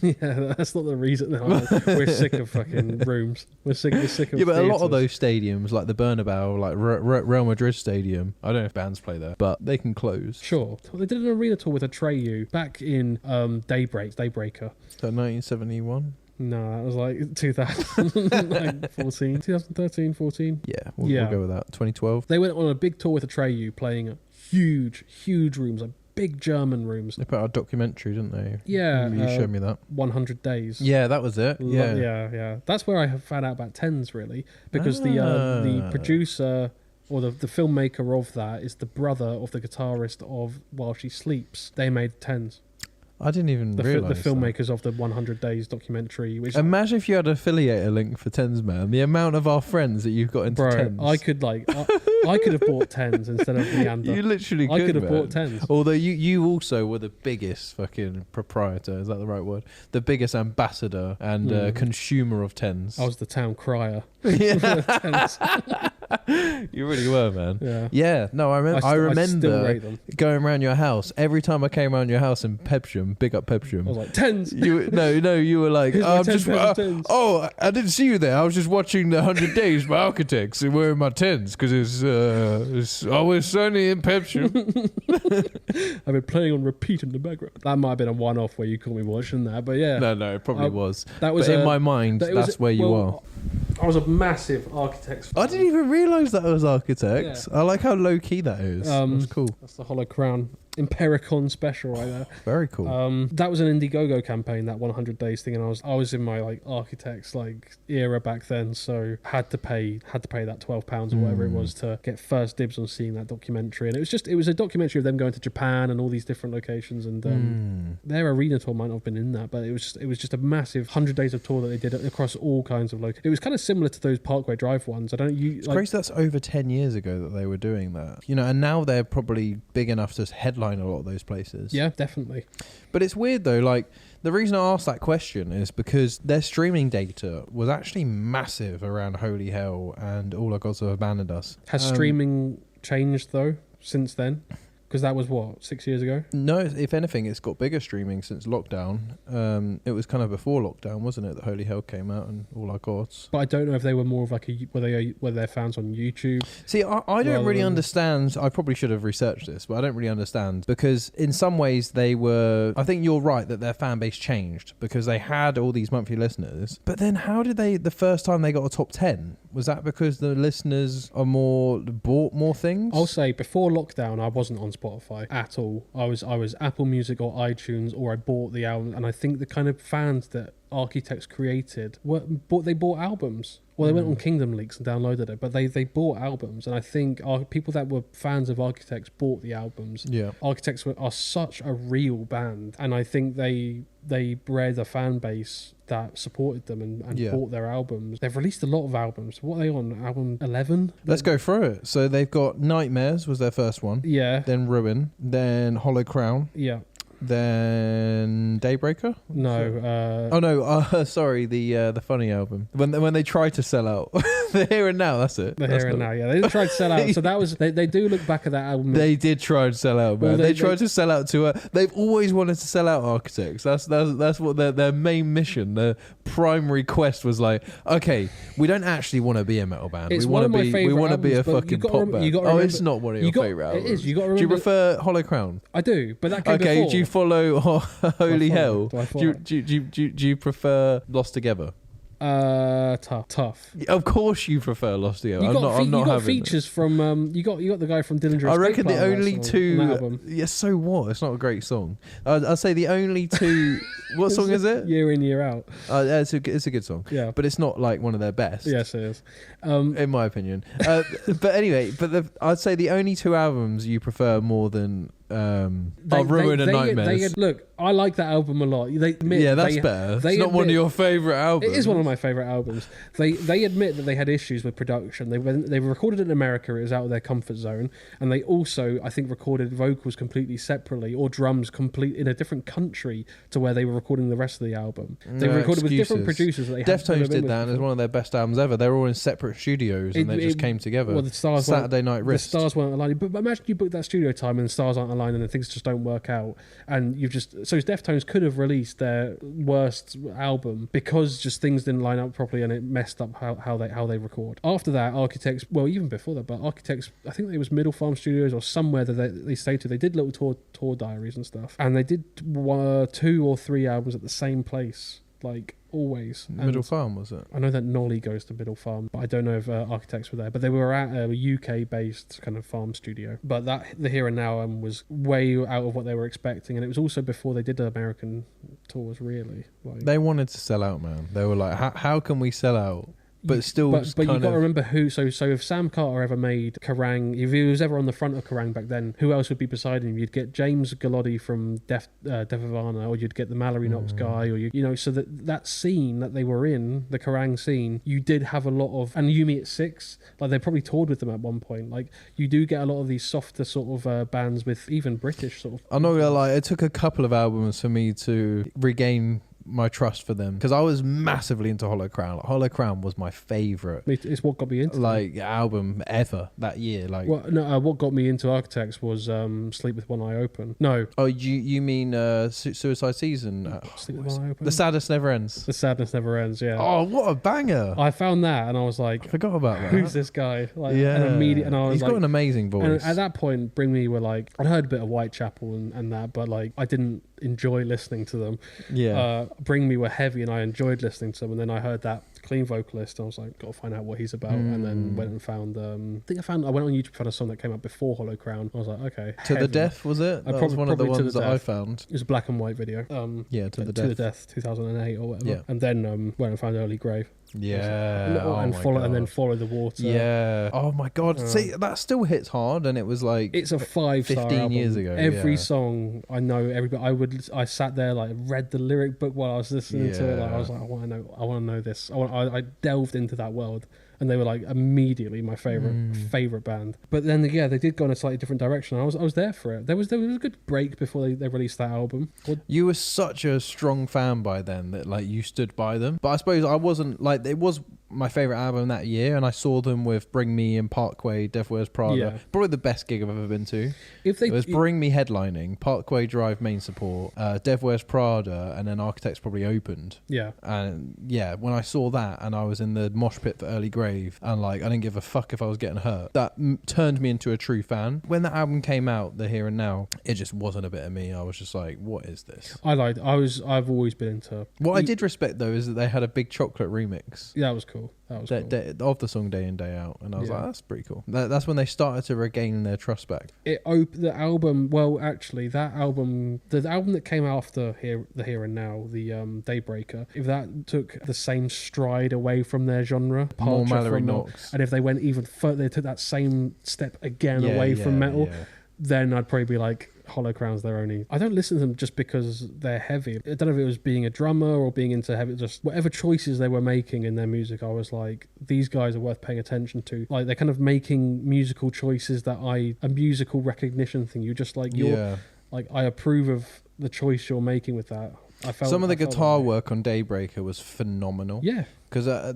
Speaker 2: Yeah, that's not the reason. We're sick of fucking rooms. We're sick of
Speaker 1: yeah, but theaters. A lot of those stadiums, like the Bernabeu, like Real Madrid Stadium, I don't know if bands play there, but they can close.
Speaker 2: Sure. They did an arena tour with Atreyu back in Daybreaker.
Speaker 1: Is that 1971?
Speaker 2: No, that was like 2013, 14.
Speaker 1: Yeah, we'll go with that. 2012.
Speaker 2: They went on a big tour with Atreyu, playing huge rooms, like big German rooms.
Speaker 1: They put out a documentary, didn't they?
Speaker 2: Yeah.
Speaker 1: You showed me that.
Speaker 2: 100 Days.
Speaker 1: Yeah, that was it. Yeah.
Speaker 2: Yeah. That's where I found out about Tens, really, because the producer or the filmmaker of that is the brother of the guitarist of While She Sleeps. They made Tens.
Speaker 1: I didn't even realise
Speaker 2: the filmmakers of the 100 Days documentary. Which
Speaker 1: imagine if you had an affiliator link for Tens, man. The amount of our friends that you've got into Tens.
Speaker 2: I could I could have bought Tens instead of Leander.
Speaker 1: You literally could.
Speaker 2: I could have bought Tens.
Speaker 1: Although you also were the biggest fucking proprietor. Is that the right word? The biggest ambassador and consumer of Tens.
Speaker 2: I was the town crier.
Speaker 1: Yeah. You really were, man. Yeah. No, I remember going around your house. Every time I came around your house in Pebsham, big up Pebsham.
Speaker 2: I was like, Tens.
Speaker 1: You were like,
Speaker 2: I
Speaker 1: didn't see you there. I was just watching the 100 Days by Architects and wearing my Tens because it's always sunny in Pebsham.
Speaker 2: I've been playing on repeat in the background. That might have been a one-off where you caught me watching that, but yeah.
Speaker 1: No, it probably was.
Speaker 2: That was
Speaker 1: but in my mind, that's where you are.
Speaker 2: I was a massive Architects fan.
Speaker 1: I didn't even realise that was Architects. Yeah. I like how low key that is. That's cool.
Speaker 2: That's the Hollow Crown Impericon special right there.
Speaker 1: Very cool.
Speaker 2: That was an Indiegogo campaign, that 100 Days thing, and I was in my like Architects like era back then, so had to pay that £12 or whatever it was to get first dibs on seeing that documentary. And it was a documentary of them going to Japan and all these different locations, and their arena tour might not have been in that, but it was just a massive 100 days of tour that they did across all kinds of locations. It was kind of similar to those Parkway Drive ones.
Speaker 1: It's crazy that's over 10 years ago that they were doing that, and now they're probably big enough to headline a lot of those places.
Speaker 2: Yeah, definitely.
Speaker 1: But it's weird though, like the reason I asked that question is because their streaming data was actually massive around Holy Hell and All Our Gods Have Abandoned Us.
Speaker 2: Has streaming changed though since then? Because that was, 6 years ago?
Speaker 1: No, if anything, it's got bigger streaming since lockdown. It was kind of before lockdown, wasn't it, that Holy Hell came out and All Our Gods.
Speaker 2: But I don't know if they were more of like were their fans on YouTube?
Speaker 1: See, I don't really understand. I probably should have researched this, but I don't really understand. Because in some ways they were... I think you're right that their fan base changed because they had all these monthly listeners. But then how did they... The first time they got a top 10, was that because the listeners bought more things?
Speaker 2: I'll say, before lockdown, I wasn't on Spotify at all. I was Apple Music or iTunes, or I bought the album, and I think the kind of fans that Architects created they bought albums. Well, they went on Kingdom Leaks and downloaded it, but they bought albums, and I think people that were fans of Architects bought the albums.
Speaker 1: Yeah,
Speaker 2: Architects are such a real band, and I think they bred a fan base that supported them and bought their albums. They've released a lot of albums. What are they on? Album 11?
Speaker 1: Let's go through it. So they've got Nightmares was their first one.
Speaker 2: Yeah.
Speaker 1: Then Ruin. Then Hollow Crown.
Speaker 2: Yeah.
Speaker 1: Then Daybreaker?
Speaker 2: No.
Speaker 1: Sorry, the funny album. When they try to sell out. The Here and Now, that's it.
Speaker 2: The Here and Now, yeah. They tried to sell out. So that was... They do look back at that album.
Speaker 1: They did try and sell out, man. Well, they tried to sell out to... they've always wanted to sell out Architects. That's what their main mission, their primary quest was like, okay, we don't actually want to be a metal band.
Speaker 2: It's
Speaker 1: we want
Speaker 2: to
Speaker 1: be a fucking pop band. It's not one of your favourite albums.
Speaker 2: It is. You got to remember...
Speaker 1: Do you prefer Hollow Crown?
Speaker 2: I do, but that came before.
Speaker 1: Do you follow Holy Hell? Do you prefer Lost Together?
Speaker 2: Tough.
Speaker 1: Of course you prefer Lost Together.
Speaker 2: You got features from you got the guy from Dillinger.
Speaker 1: I reckon the only two. Yeah, so what? It's not a great song. I'd say the only two. What song is it?
Speaker 2: Year In Year Out.
Speaker 1: It's a good song.
Speaker 2: Yeah,
Speaker 1: but it's not like one of their best.
Speaker 2: Yes, it is.
Speaker 1: In my opinion. But anyway, I'd say the only two albums you prefer more than I'll ruin a nightmare.
Speaker 2: Look, I like that album a lot. They admit,
Speaker 1: that's better. It's not one of your favourite albums.
Speaker 2: It is one of my favourite albums. They admit that they had issues with production. They recorded it in America. It was out of their comfort zone, and they also, I think, recorded vocals completely separately or drums complete in a different country to where they were recording the rest of the album. They recorded with different producers. That
Speaker 1: Deftones did that, and it's one of their best albums ever. They were all in separate studios, and they just came together.
Speaker 2: Well, the stars
Speaker 1: Saturday Night Wrist.
Speaker 2: The stars weren't aligned. But imagine you book that studio time and the stars aren't aligned, and then things just don't work out, and you've just Deftones could have released their worst album because just things didn't line up properly, and it messed up how they record. After that, Architects, well, even before that, but Architects, I think it was Middle Farm Studios or somewhere that they stayed to. They did little tour diaries and stuff, and they did 2 or 3 albums at the same place, like always.
Speaker 1: Middle Farm, was it?
Speaker 2: I know that Nolly goes to Middle Farm, but I don't know if Architects were there. But they were at a UK-based kind of farm studio. But the Here and Now was way out of what they were expecting, and it was also before they did the American tours, really.
Speaker 1: They wanted to sell out, man. They were like, how can we sell out? But still,
Speaker 2: but you've got to remember who. So if Sam Carter ever made Kerrang, if he was ever on the front of Kerrang back then, who else would be beside him? You'd get James Gallotti from Def Havana, or you'd get the Mallory Knox guy, or so that scene that they were in, the Kerrang scene, you did have a lot of, and Yumi at Six, like they probably toured with them at one point. Like you do get a lot of these softer sort of bands with even British sort of.
Speaker 1: I'm not gonna lie, it took a couple of albums for me to regain my trust for them, because I was massively into Hollow Crown. Hollow Crown was my favourite.
Speaker 2: It's what got me into
Speaker 1: album ever that year.
Speaker 2: What got me into Architects was Sleep with One Eye Open. No.
Speaker 1: Oh, you mean Suicide Season?
Speaker 2: Sleep with One Eye Open.
Speaker 1: The Sadness Never Ends.
Speaker 2: The Sadness Never Ends. Yeah.
Speaker 1: Oh, what a banger!
Speaker 2: I found that and I was like,
Speaker 1: I forgot about that.
Speaker 2: Who's this guy?
Speaker 1: And I was he's got an amazing voice.
Speaker 2: And at that point, Bring Me were like, I'd heard a bit of Whitechapel and that, but like I didn't enjoy listening to them.
Speaker 1: Yeah.
Speaker 2: Bring Me were heavy and I enjoyed listening to them, and then I heard that clean vocalist and I was like, gotta find out what he's about. And then went and found I went on YouTube and found a song that came up before Hollow Crown. I was like, okay.
Speaker 1: To the Death, was it? That was one of the ones that I found.
Speaker 2: It was a black and white video.
Speaker 1: To the
Speaker 2: Death 2008 or whatever. Yeah. And then went and found Early Grave.
Speaker 1: Yeah.
Speaker 2: And then Follow the Water.
Speaker 1: Yeah. Oh my god. See, that still hits hard, and it was like
Speaker 2: it's a 5-star
Speaker 1: 15
Speaker 2: album.
Speaker 1: years ago.
Speaker 2: Every song I know, I sat there like read the lyric book while I was listening to it. Like I was like, I want to know this. I delved into that world. And they were like immediately my favorite band. But then they did go in a slightly different direction. I was there for it. There was a good break before they released that album.
Speaker 1: You were such a strong fan by then that like you stood by them. But I suppose I wasn't. Like, it was my favorite album that year, and I saw them with Bring Me and Parkway, Death Wears Prada. Yeah. Probably the best gig I've ever been to. It was Bring Me headlining, Parkway Drive main support, Death Wears Prada, and then Architects probably opened.
Speaker 2: Yeah.
Speaker 1: And yeah, when I saw that and I was in the mosh pit for Early Grave, and like I didn't give a fuck if I was getting hurt, that turned me into a true fan. When that album came out, The Here and Now, it just wasn't a bit of me. I was just like, what is this?
Speaker 2: I've always been into.
Speaker 1: What I did respect though is that they had a Big Chocolate remix.
Speaker 2: Yeah, that was cool.
Speaker 1: Of the song Day In Day Out, and I was like, that's pretty cool. That's when they started to regain their trust back.
Speaker 2: The album, well, actually, that album, the album that came after the Here and Now, the Daybreaker, if that took the same stride away from their genre,
Speaker 1: more Mallory Knox,
Speaker 2: and if they went even further, they took that same step again away from metal, then I'd probably be like, Hollow Crown's their only. I don't listen to them just because they're heavy. I don't know if it was being a drummer or being into heavy, just whatever choices they were making in their music, I was like, these guys are worth paying attention to. Like, they're kind of making musical choices a musical recognition thing. You're just like, like, I approve of the choice you're making with that.
Speaker 1: Some of the guitar work on Daybreaker was phenomenal.
Speaker 2: Yeah.
Speaker 1: Because that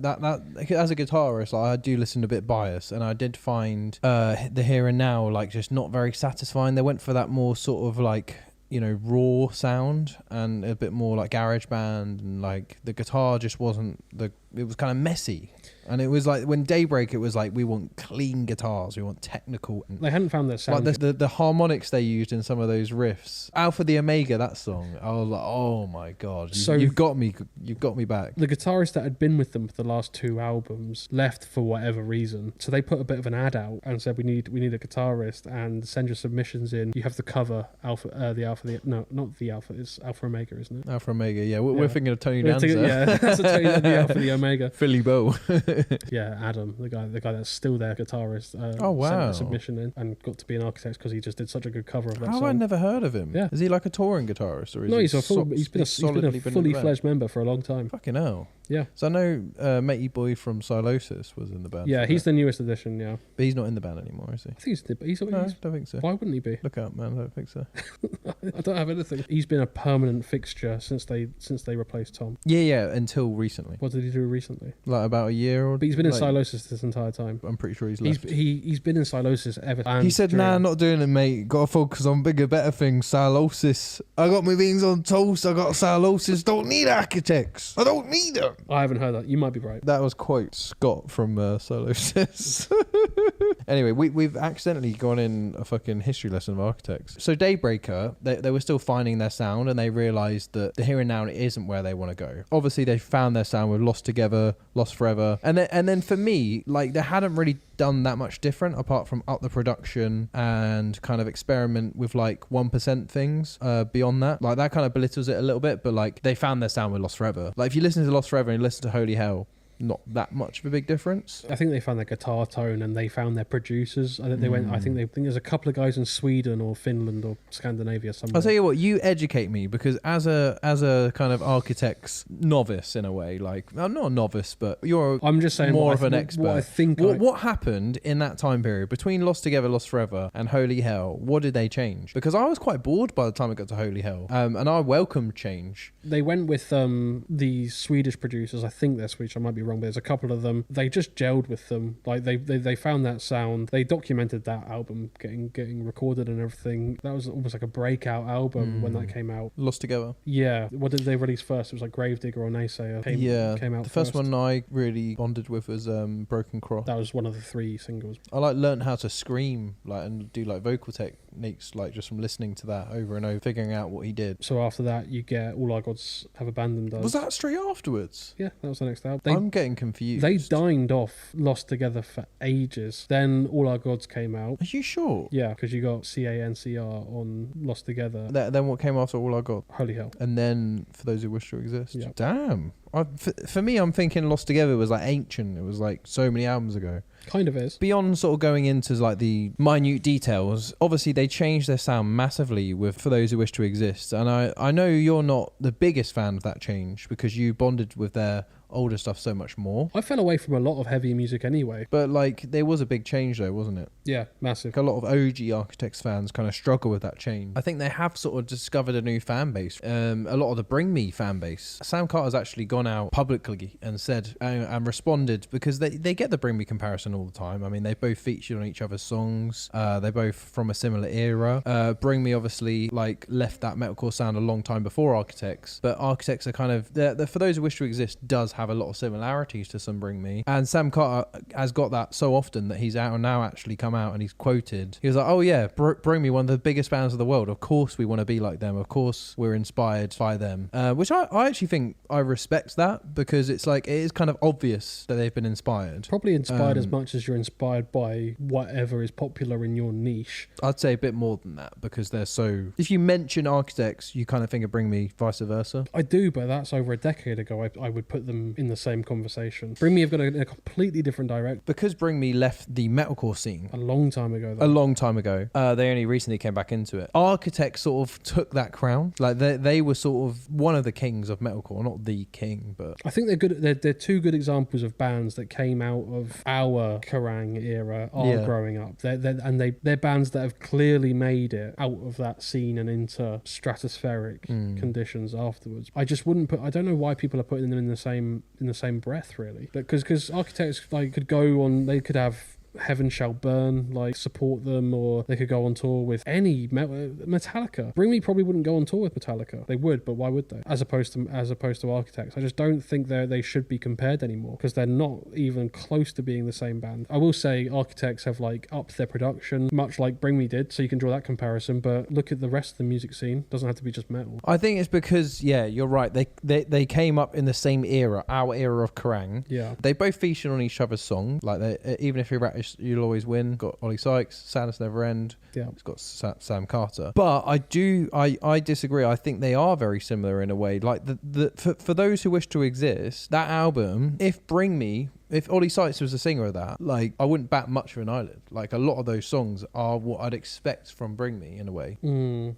Speaker 1: as a guitarist, like, I do listen a bit biased, and I did find the Here and Now like just not very satisfying. They went for that more sort of like, you know, raw sound and a bit more like garage band, and like the guitar just wasn't it was kind of messy. And it was like, when Daybreak, it was like, we want clean guitars, we want technical.
Speaker 2: They hadn't found their sound.
Speaker 1: Like the harmonics they used in some of those riffs. Alpha the Omega, that song, I was like, oh my god, you've got me back.
Speaker 2: The guitarist that had been with them for the last 2 albums left for whatever reason, so they put a bit of an ad out and said, we need a guitarist, and send your submissions in. You have to cover Not the Alpha, it's Alpha Omega, isn't it?
Speaker 1: Alpha Omega, yeah. We're thinking of Tony Danza.
Speaker 2: Yeah, that's the Alpha the Omega. Omega.
Speaker 1: Philly Bow.
Speaker 2: Yeah, Adam, the guy that's still their guitarist.
Speaker 1: Oh, wow.
Speaker 2: Sent a submission in and got to be an Architects because he just did such a good cover of that
Speaker 1: How have
Speaker 2: song.
Speaker 1: I never heard of him?
Speaker 2: Yeah.
Speaker 1: Is he like a touring guitarist? Or is
Speaker 2: No,
Speaker 1: he
Speaker 2: he's been a
Speaker 1: solidly
Speaker 2: fully
Speaker 1: in the
Speaker 2: fledged member for a long time.
Speaker 1: band? Fucking hell.
Speaker 2: Yeah.
Speaker 1: So I know Matey Boy from Silosis was in the band.
Speaker 2: Yeah, he's the newest addition, yeah.
Speaker 1: But he's not in the band anymore, is he?
Speaker 2: I think he's
Speaker 1: No, I don't think so.
Speaker 2: why wouldn't he be?
Speaker 1: Look out, man. I don't think so.
Speaker 2: I don't have anything. He's been a permanent fixture since they replaced Tom.
Speaker 1: Yeah, until recently.
Speaker 2: What did he do recently?
Speaker 1: Like about a year or...
Speaker 2: But he's been in
Speaker 1: like,
Speaker 2: Silosis this entire time.
Speaker 1: I'm pretty sure he's left.
Speaker 2: He's been in Silosis ever. And
Speaker 1: He said, nah, I'm not doing it, mate. Got to focus on bigger, better things. Silosis. I got my beans on toast. I got silosis. Don't need architects. I don't need them.
Speaker 2: I haven't heard that. You might be right.
Speaker 1: That was quote Scott from Silosis. Anyway, we've accidentally gone in a fucking history lesson of architects. So Daybreaker, they were still finding their sound, and they realised that the here and now isn't where they want to go. Obviously, they found their sound with Lost Together, Lost Forever. And then for me, like, they hadn't really done that much different apart from up the production and kind of experiment with like 1% things beyond that. Like, that kind of belittles it a little bit, but like, they found their sound with Lost Forever. Like, if you listen to Lost Forever and you listen to Holy Hell, not that much of a big difference.
Speaker 2: I think they found their guitar tone and they found their producers. I think they went. I think there's a couple of guys in Sweden or Finland or Scandinavia somewhere.
Speaker 1: I'll tell you what, you educate me, because as a kind of architect's novice in a way, like, I'm not a novice, but
Speaker 2: I'm just saying
Speaker 1: more of an expert.
Speaker 2: What I think.
Speaker 1: What happened in that time period between Lost Together, Lost Forever, and Holy Hell? What did they change? Because I was quite bored by the time I got to Holy Hell, and I welcomed change.
Speaker 2: They went with the Swedish producers. I think they're Swedish. I might be wrong, but there's a couple of them. They just gelled with them. Like they found that sound. They documented that album getting recorded and everything. That was almost like a breakout album when that came out.
Speaker 1: Lost Together.
Speaker 2: Yeah. What did they release first? It was like Gravedigger or Naysayer. Came out
Speaker 1: the first one I really bonded with was Broken Cross.
Speaker 2: That was one of the 3 singles.
Speaker 1: I like learned how to scream like and do like vocal techniques, like just from listening to that over and over, figuring out what he did.
Speaker 2: So after that, you get All Our Gods Have Abandoned Us.
Speaker 1: Was that straight afterwards?
Speaker 2: Yeah, that was the next album.
Speaker 1: I'm getting confused.
Speaker 2: They dined off Lost Together for ages. Then All Our Gods came out.
Speaker 1: Are you sure?
Speaker 2: Yeah, because you got CANCR on Lost Together.
Speaker 1: Then what came after All I Got?
Speaker 2: Holy Hell.
Speaker 1: And then For Those Who Wish to Exist.
Speaker 2: Yep.
Speaker 1: Damn. For me, I'm thinking Lost Together was like ancient. It was like so many albums ago.
Speaker 2: Kind of is.
Speaker 1: Beyond sort of going into like the minute details, obviously they changed their sound massively with For Those Who Wish to Exist. And I know you're not the biggest fan of that change because you bonded with their older stuff so much more.
Speaker 2: I fell away from a lot of heavy music anyway.
Speaker 1: But like, there was a big change though, wasn't it?
Speaker 2: Yeah, massive.
Speaker 1: Like, a lot of OG Architects fans kind of struggle with that change. I think they have sort of discovered a new fan base. A lot of the Bring Me fan base. Sam Carter's actually gone out publicly and said and responded, because they get the Bring Me comparison all the time. I mean, they both featured on each other's songs. They're both from a similar era. Bring Me obviously like left that metalcore sound a long time before Architects, but Architects are kind of For Those Who Wish to Exist does have a lot of similarities to some Bring Me, and Sam Carter has got that so often that he's out now actually come out and he's quoted. He was like, oh yeah, Bring Me, one of the biggest bands of the world, of course we want to be like them, of course we're inspired by them, which I actually think I respect that, because it's like, it is kind of obvious that they've been inspired.
Speaker 2: Probably inspired as much as you're inspired by whatever is popular in your niche.
Speaker 1: I'd say a bit more than that, because they're so, if you mention Architects you kind of think of Bring Me, vice versa.
Speaker 2: I do, but that's over a decade ago. I would put them in the same conversation. Bring Me have got a completely different direction.
Speaker 1: Because Bring Me left the metalcore scene
Speaker 2: a long time ago though.
Speaker 1: A long time ago. They only recently came back into it. Architects sort of took that crown. Like they were sort of one of the kings of metalcore, not the king, but
Speaker 2: I think they're good. They're 2 good examples of bands that came out of our Kerrang era, growing up. They're bands that have clearly made it out of that scene and into stratospheric conditions afterwards. I just wouldn't put. I don't know why people are putting them in the same breath, really. Because Architects like could go on. They could have Heaven Shall Burn like support them, or they could go on tour with any Metallica. Bring Me probably wouldn't go on tour with Metallica. They would, but why would they? As opposed to Architects. I just don't think they should be compared anymore, because they're not even close to being the same band. I will say Architects have like upped their production, much like Bring Me did, so you can draw that comparison, but look at the rest of the music scene. It doesn't have to be just metal.
Speaker 1: I think it's because, yeah, you're right, they came up in the same era, our era of Kerrang.
Speaker 2: Yeah,
Speaker 1: they both featured on each other's song, like even if You'll Always Win. Got Ollie Sykes. Sadness Never End.
Speaker 2: Yeah.
Speaker 1: It's got Sam Carter. But I disagree. I think they are very similar in a way. Like for Those Who Wish to Exist, that album, if Ollie Sykes was the singer of that, like, I wouldn't bat much of an eyelid. Like, a lot of those songs are what I'd expect from Bring Me in a way.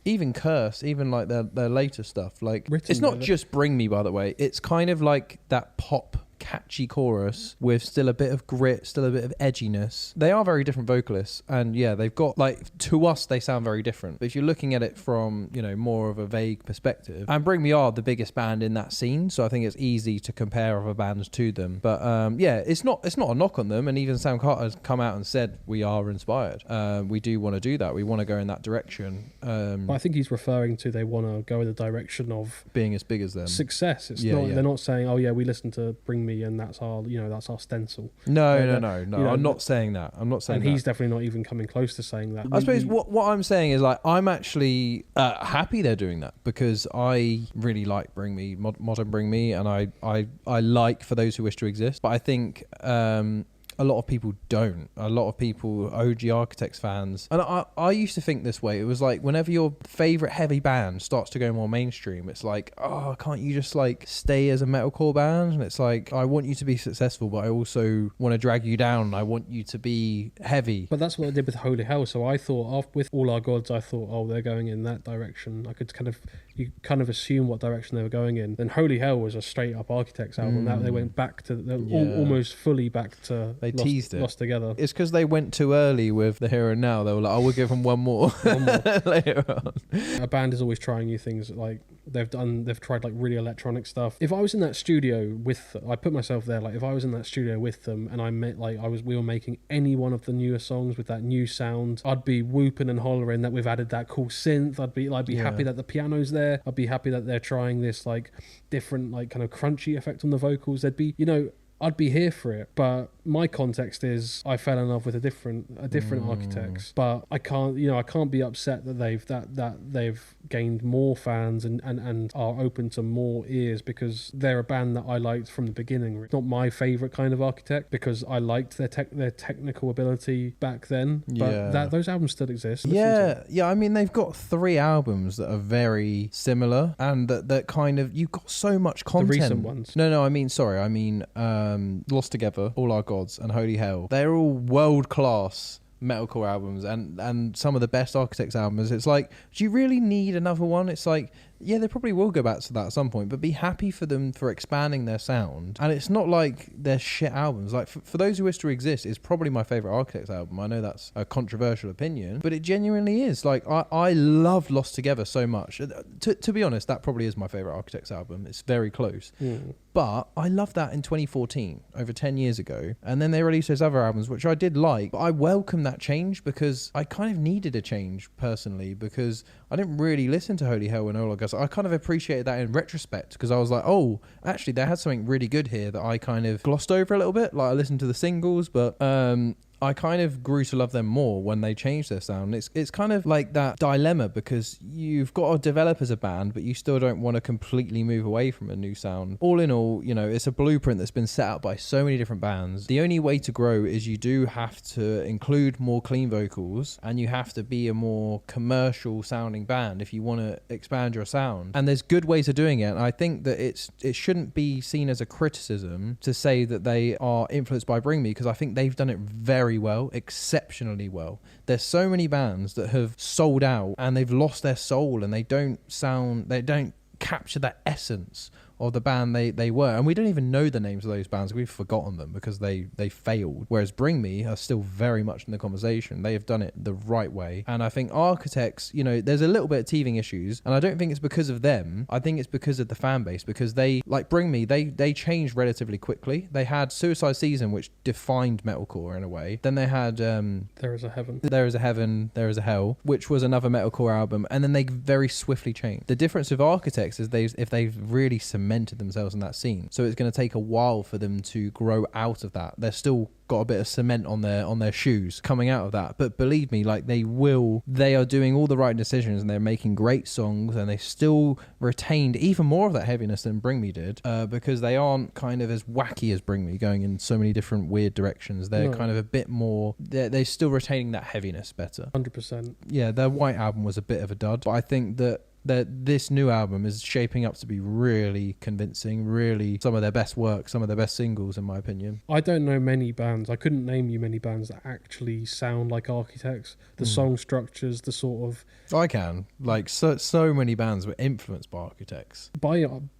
Speaker 1: Even Curse, even like their later stuff. Like, it's not just Bring Me, by the way. It's kind of like that pop catchy chorus with still a bit of grit, still a bit of edginess. They are very different vocalists, and yeah, they've got, like, to us they sound very different, but if you're looking at it from, you know, more of a vague perspective, and Bring Me are the biggest band in that scene, so I think it's easy to compare other bands to them. But yeah, it's not a knock on them, and even Sam Carter has come out and said we are inspired. We do want to do that. We want to go in that direction.
Speaker 2: But I think he's referring to they want to go in the direction of
Speaker 1: being as big as them.
Speaker 2: Success. It's not. They're not saying, oh yeah, we listen to Bring Me and that's our stencil.
Speaker 1: No. I'm not saying that.
Speaker 2: And he's definitely not even coming close to saying that.
Speaker 1: I suppose what I'm saying is, like, I'm actually happy they're doing that, because I really like Bring Me, modern Bring Me, and I like For Those Who Wish to Exist. But I think a lot of people don't. A lot of people, OG Architects fans, and I used to think this way. It was like, whenever your favourite heavy band starts to go more mainstream, it's like, oh, can't you just, like, stay as a metalcore band? And it's like, I want you to be successful, but I also want to drag you down. I want you to be heavy.
Speaker 2: But that's what I did with Holy Hell. So I thought, with All Our Gods, I thought, oh, they're going in that direction. You kind of assume what direction they were going in. Then Holy Hell was a straight up Architects album. That they went back to, almost fully back to.
Speaker 1: They teased it.
Speaker 2: Lost Together.
Speaker 1: It's because they went too early with The Here and Now. They were like, oh, we'll give them one more. Later on.
Speaker 2: A band is always trying new things. Like, they've tried, like, really electronic stuff. If I was in that studio with, I put myself there, like, if I was in that studio with them and I met, like, we were making any one of the newer songs with that new sound, I'd be whooping and hollering that we've added that cool synth. I'd be happy that the piano's there. I'd be happy that they're trying this, like, different, like, kind of crunchy effect on the vocals. There'd be, I'd be here for it. But my context is I fell in love with a different Architects. But I can't be upset that they've gained more fans and are open to more ears, because they're a band that I liked from the beginning. It's not my favourite kind of Architect, because I liked their technical ability back then. But those albums still exist.
Speaker 1: Yeah. I mean, they've got 3 albums that are very similar, and that kind of, you've got so much content.
Speaker 2: The recent ones.
Speaker 1: No, I mean Lost Together, All Our Gods, and Holy Hell. They're all world-class metalcore albums, and some of the best Architects albums. It's like, do you really need another one? It's like, yeah, they probably will go back to that at some point, but be happy for them for expanding their sound. And it's not like they're shit albums. Like, for Those Who Wish to Exist is probably my favourite Architects album. I know that's a controversial opinion, but it genuinely is. Like, I love Lost Together so much. To be honest, that probably is my favourite Architects album. It's very close. But I loved that in 2014, over 10 years ago. And then they released those other albums, which I did like. But I welcome that change, because I kind of needed a change personally, because I didn't really listen to Holy Hell and All Our Gods. I kind of appreciated that in retrospect, because I was like, oh, actually, they had something really good here that I kind of glossed over a little bit. Like, I listened to the singles, but I kind of grew to love them more when they changed their sound. It's kind of like that dilemma, because you've got to develop as a band, but you still don't want to completely move away from a new sound. All in all, it's a blueprint that's been set out by so many different bands. The only way to grow is you do have to include more clean vocals, and you have to be a more commercial sounding band if you want to expand your sound. And there's good ways of doing it. And I think that it shouldn't be seen as a criticism to say that they are influenced by Bring Me, because I think they've done it very well, exceptionally well. There's so many bands that have sold out and they've lost their soul, and they don't capture that essence of the band they were. And we don't even know the names of those bands. We've forgotten them because they failed. Whereas Bring Me are still very much in the conversation. They have done it the right way. And I think Architects, there's a little bit of teething issues. And I don't think it's because of them. I think it's because of the fan base. Because they, like Bring Me, they changed relatively quickly. They had Suicide Season, which defined metalcore in a way. Then they had
Speaker 2: There Is a Heaven,
Speaker 1: There Is a Hell, which was another metalcore album. And then they very swiftly changed. The difference with Architects is if they've really cemented cemented themselves in that scene. So it's going to take a while for them to grow out of that. They're still got a bit of cement on their shoes coming out of that, but believe me, like they are doing all the right decisions, and they're making great songs, and they still retained even more of that heaviness than Bring Me did, because they aren't kind of as wacky as Bring Me, going in so many different weird directions. They're kind of a bit more, they're still retaining that heaviness better.
Speaker 2: 100%.
Speaker 1: Yeah, their White album was a bit of a dud, but I think that this new album is shaping up to be really convincing, really some of their best work, some of their best singles, in my opinion.
Speaker 2: I don't know many bands, I couldn't name you many bands that actually sound like Architects. The song structures, the sort of...
Speaker 1: I can. Like, so many bands were influenced by Architects.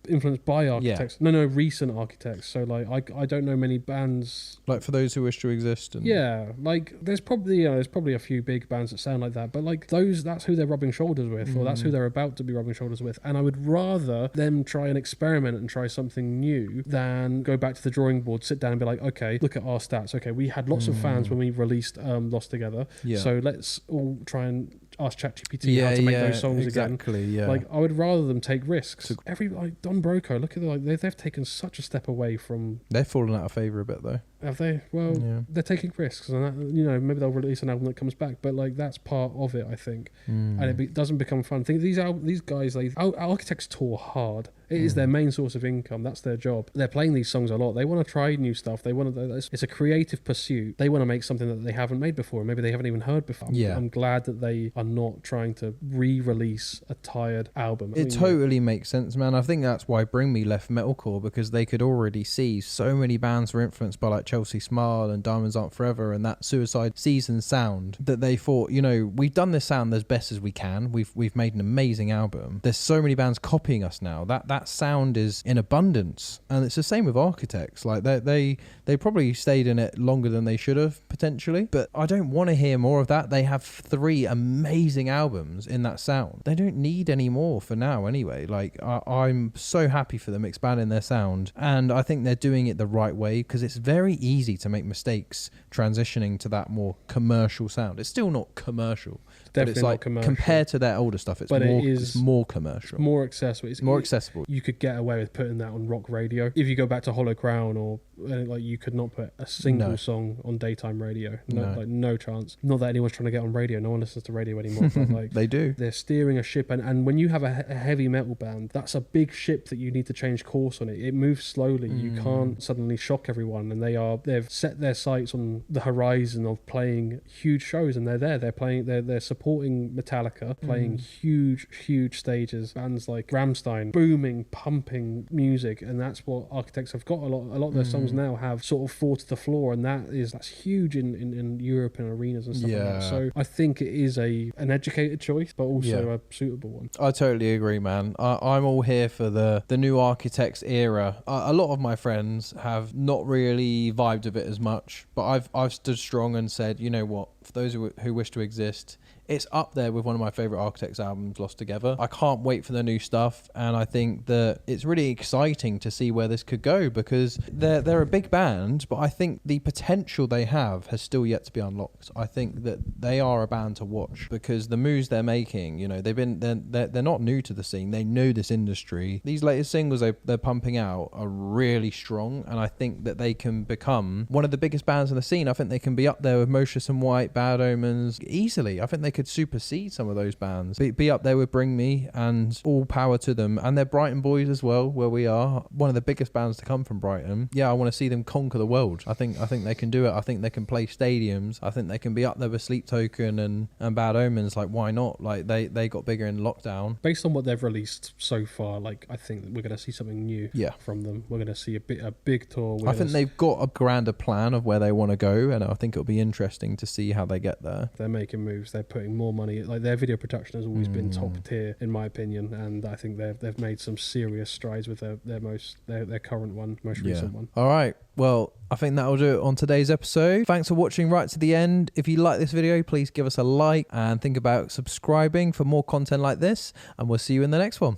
Speaker 2: Influenced by Architects?
Speaker 1: Yeah.
Speaker 2: No, recent Architects. So, like, I don't know many bands...
Speaker 1: Like, For Those Who Wish to Exist. And
Speaker 2: yeah, like, there's probably a few big bands that sound like that, but, like, that's who they're rubbing shoulders with, or that's who they're about to be rubbing shoulders with. And I would rather them try and experiment and try something new than go back to the drawing board, sit down and be like, okay, look at our stats. Okay, we had lots of fans when we released Lost Together. Yeah. So let's all try and ask ChatGPT how to make those songs again.
Speaker 1: Yeah.
Speaker 2: Like, I would rather them take risks. Like Don Broco, look at they've taken such a step away from...
Speaker 1: They've fallen out of favour a bit though.
Speaker 2: Have they? Well, they're taking risks, and that, maybe they'll release an album that comes back. But like, that's part of it, I think. And it doesn't become fun. I think these guys, Architects tour hard. It is their main source of income. That's their job. They're playing these songs a lot. They want to try new stuff. It's a creative pursuit. They want to make something that they haven't made before. Maybe they haven't even heard before. Yeah. I'm glad that they are not trying to re-release a tired album.
Speaker 1: It totally makes sense, man. I think that's why Bring Me left metalcore, because they could already see so many bands were influenced by like Chelsea Smile and Diamonds Aren't Forever and that Suicide Season sound, that they thought, we've done this sound as best as we can. We've made an amazing album. There's so many bands copying us now. That sound is in abundance, and it's the same with Architects. Like they probably stayed in it longer than they should have potentially, but I don't want to hear more of that. They have 3 amazing albums in that sound. They don't need any more for now anyway. Like I'm so happy for them expanding their sound, and I think they're doing it the right way, because it's very easy to make mistakes transitioning to that more commercial sound. It's still not commercial, but it's like commercial. Compared to their older stuff, it's more commercial,
Speaker 2: more accessible.
Speaker 1: It's more accessible.
Speaker 2: You could get away with putting that on rock radio. If you go back to Hollow Crown, or like, you could not put a single song on daytime radio. No chance. Not that anyone's trying to get on radio. No one listens to radio anymore. But like,
Speaker 1: they do.
Speaker 2: They're steering a ship, and when you have a heavy metal band, that's a big ship that you need to change course on. It moves slowly. You can't suddenly shock everyone, and they've set their sights on the horizon of playing huge shows, and they're supporting Metallica, playing huge stages. Bands like Rammstein, booming, pumping music, and that's what Architects have got. A lot of their songs now have sort of fall to the floor, and that's huge in Europe and arenas and stuff like that. So I think it is an educated choice, but also a suitable one.
Speaker 1: I totally agree, man. I'm all here for the new Architects era. A lot of my friends have not really vibed with it as much, but I've stood strong and said, you know what, For Those who Wish to Exist, it's up there with one of my favourite Architects albums, Lost Together. I can't wait for the new stuff, and I think that it's really exciting to see where this could go, because they're a big band, but I think the potential they have has still yet to be unlocked. I think that they are a band to watch, because the moves they're making, they're not new to the scene. They know this industry. These latest singles they're pumping out are really strong, and I think that they can become one of the biggest bands in the scene. I think they can be up there with Motionless in White, Bad Omens easily. I think they could supersede some of those bands, be up there with Bring Me, and all power to them. And they're Brighton boys as well, where we are, one of the biggest bands to come from Brighton. I want to see them conquer the world. I think they can do it. I think they can play stadiums. I think they can be up there with Sleep Token and Bad Omens. Like, why not? Like, they got bigger in lockdown.
Speaker 2: Based on what they've released so far, like, I think we're going to see something new from them. We're going to see a big tour. I
Speaker 1: think they've got a grander plan of where they want to go, and I think it'll be interesting to see how they get there.
Speaker 2: They're making moves. They're putting more money. Like, their video production has always been top tier, in my opinion, and I think they've made some serious strides with their current one, most recent one.
Speaker 1: All right. Well, I think that'll do it on today's episode. Thanks for watching right to the end. If you like this video, please give us a like and think about subscribing for more content like this, and we'll see you in the next one.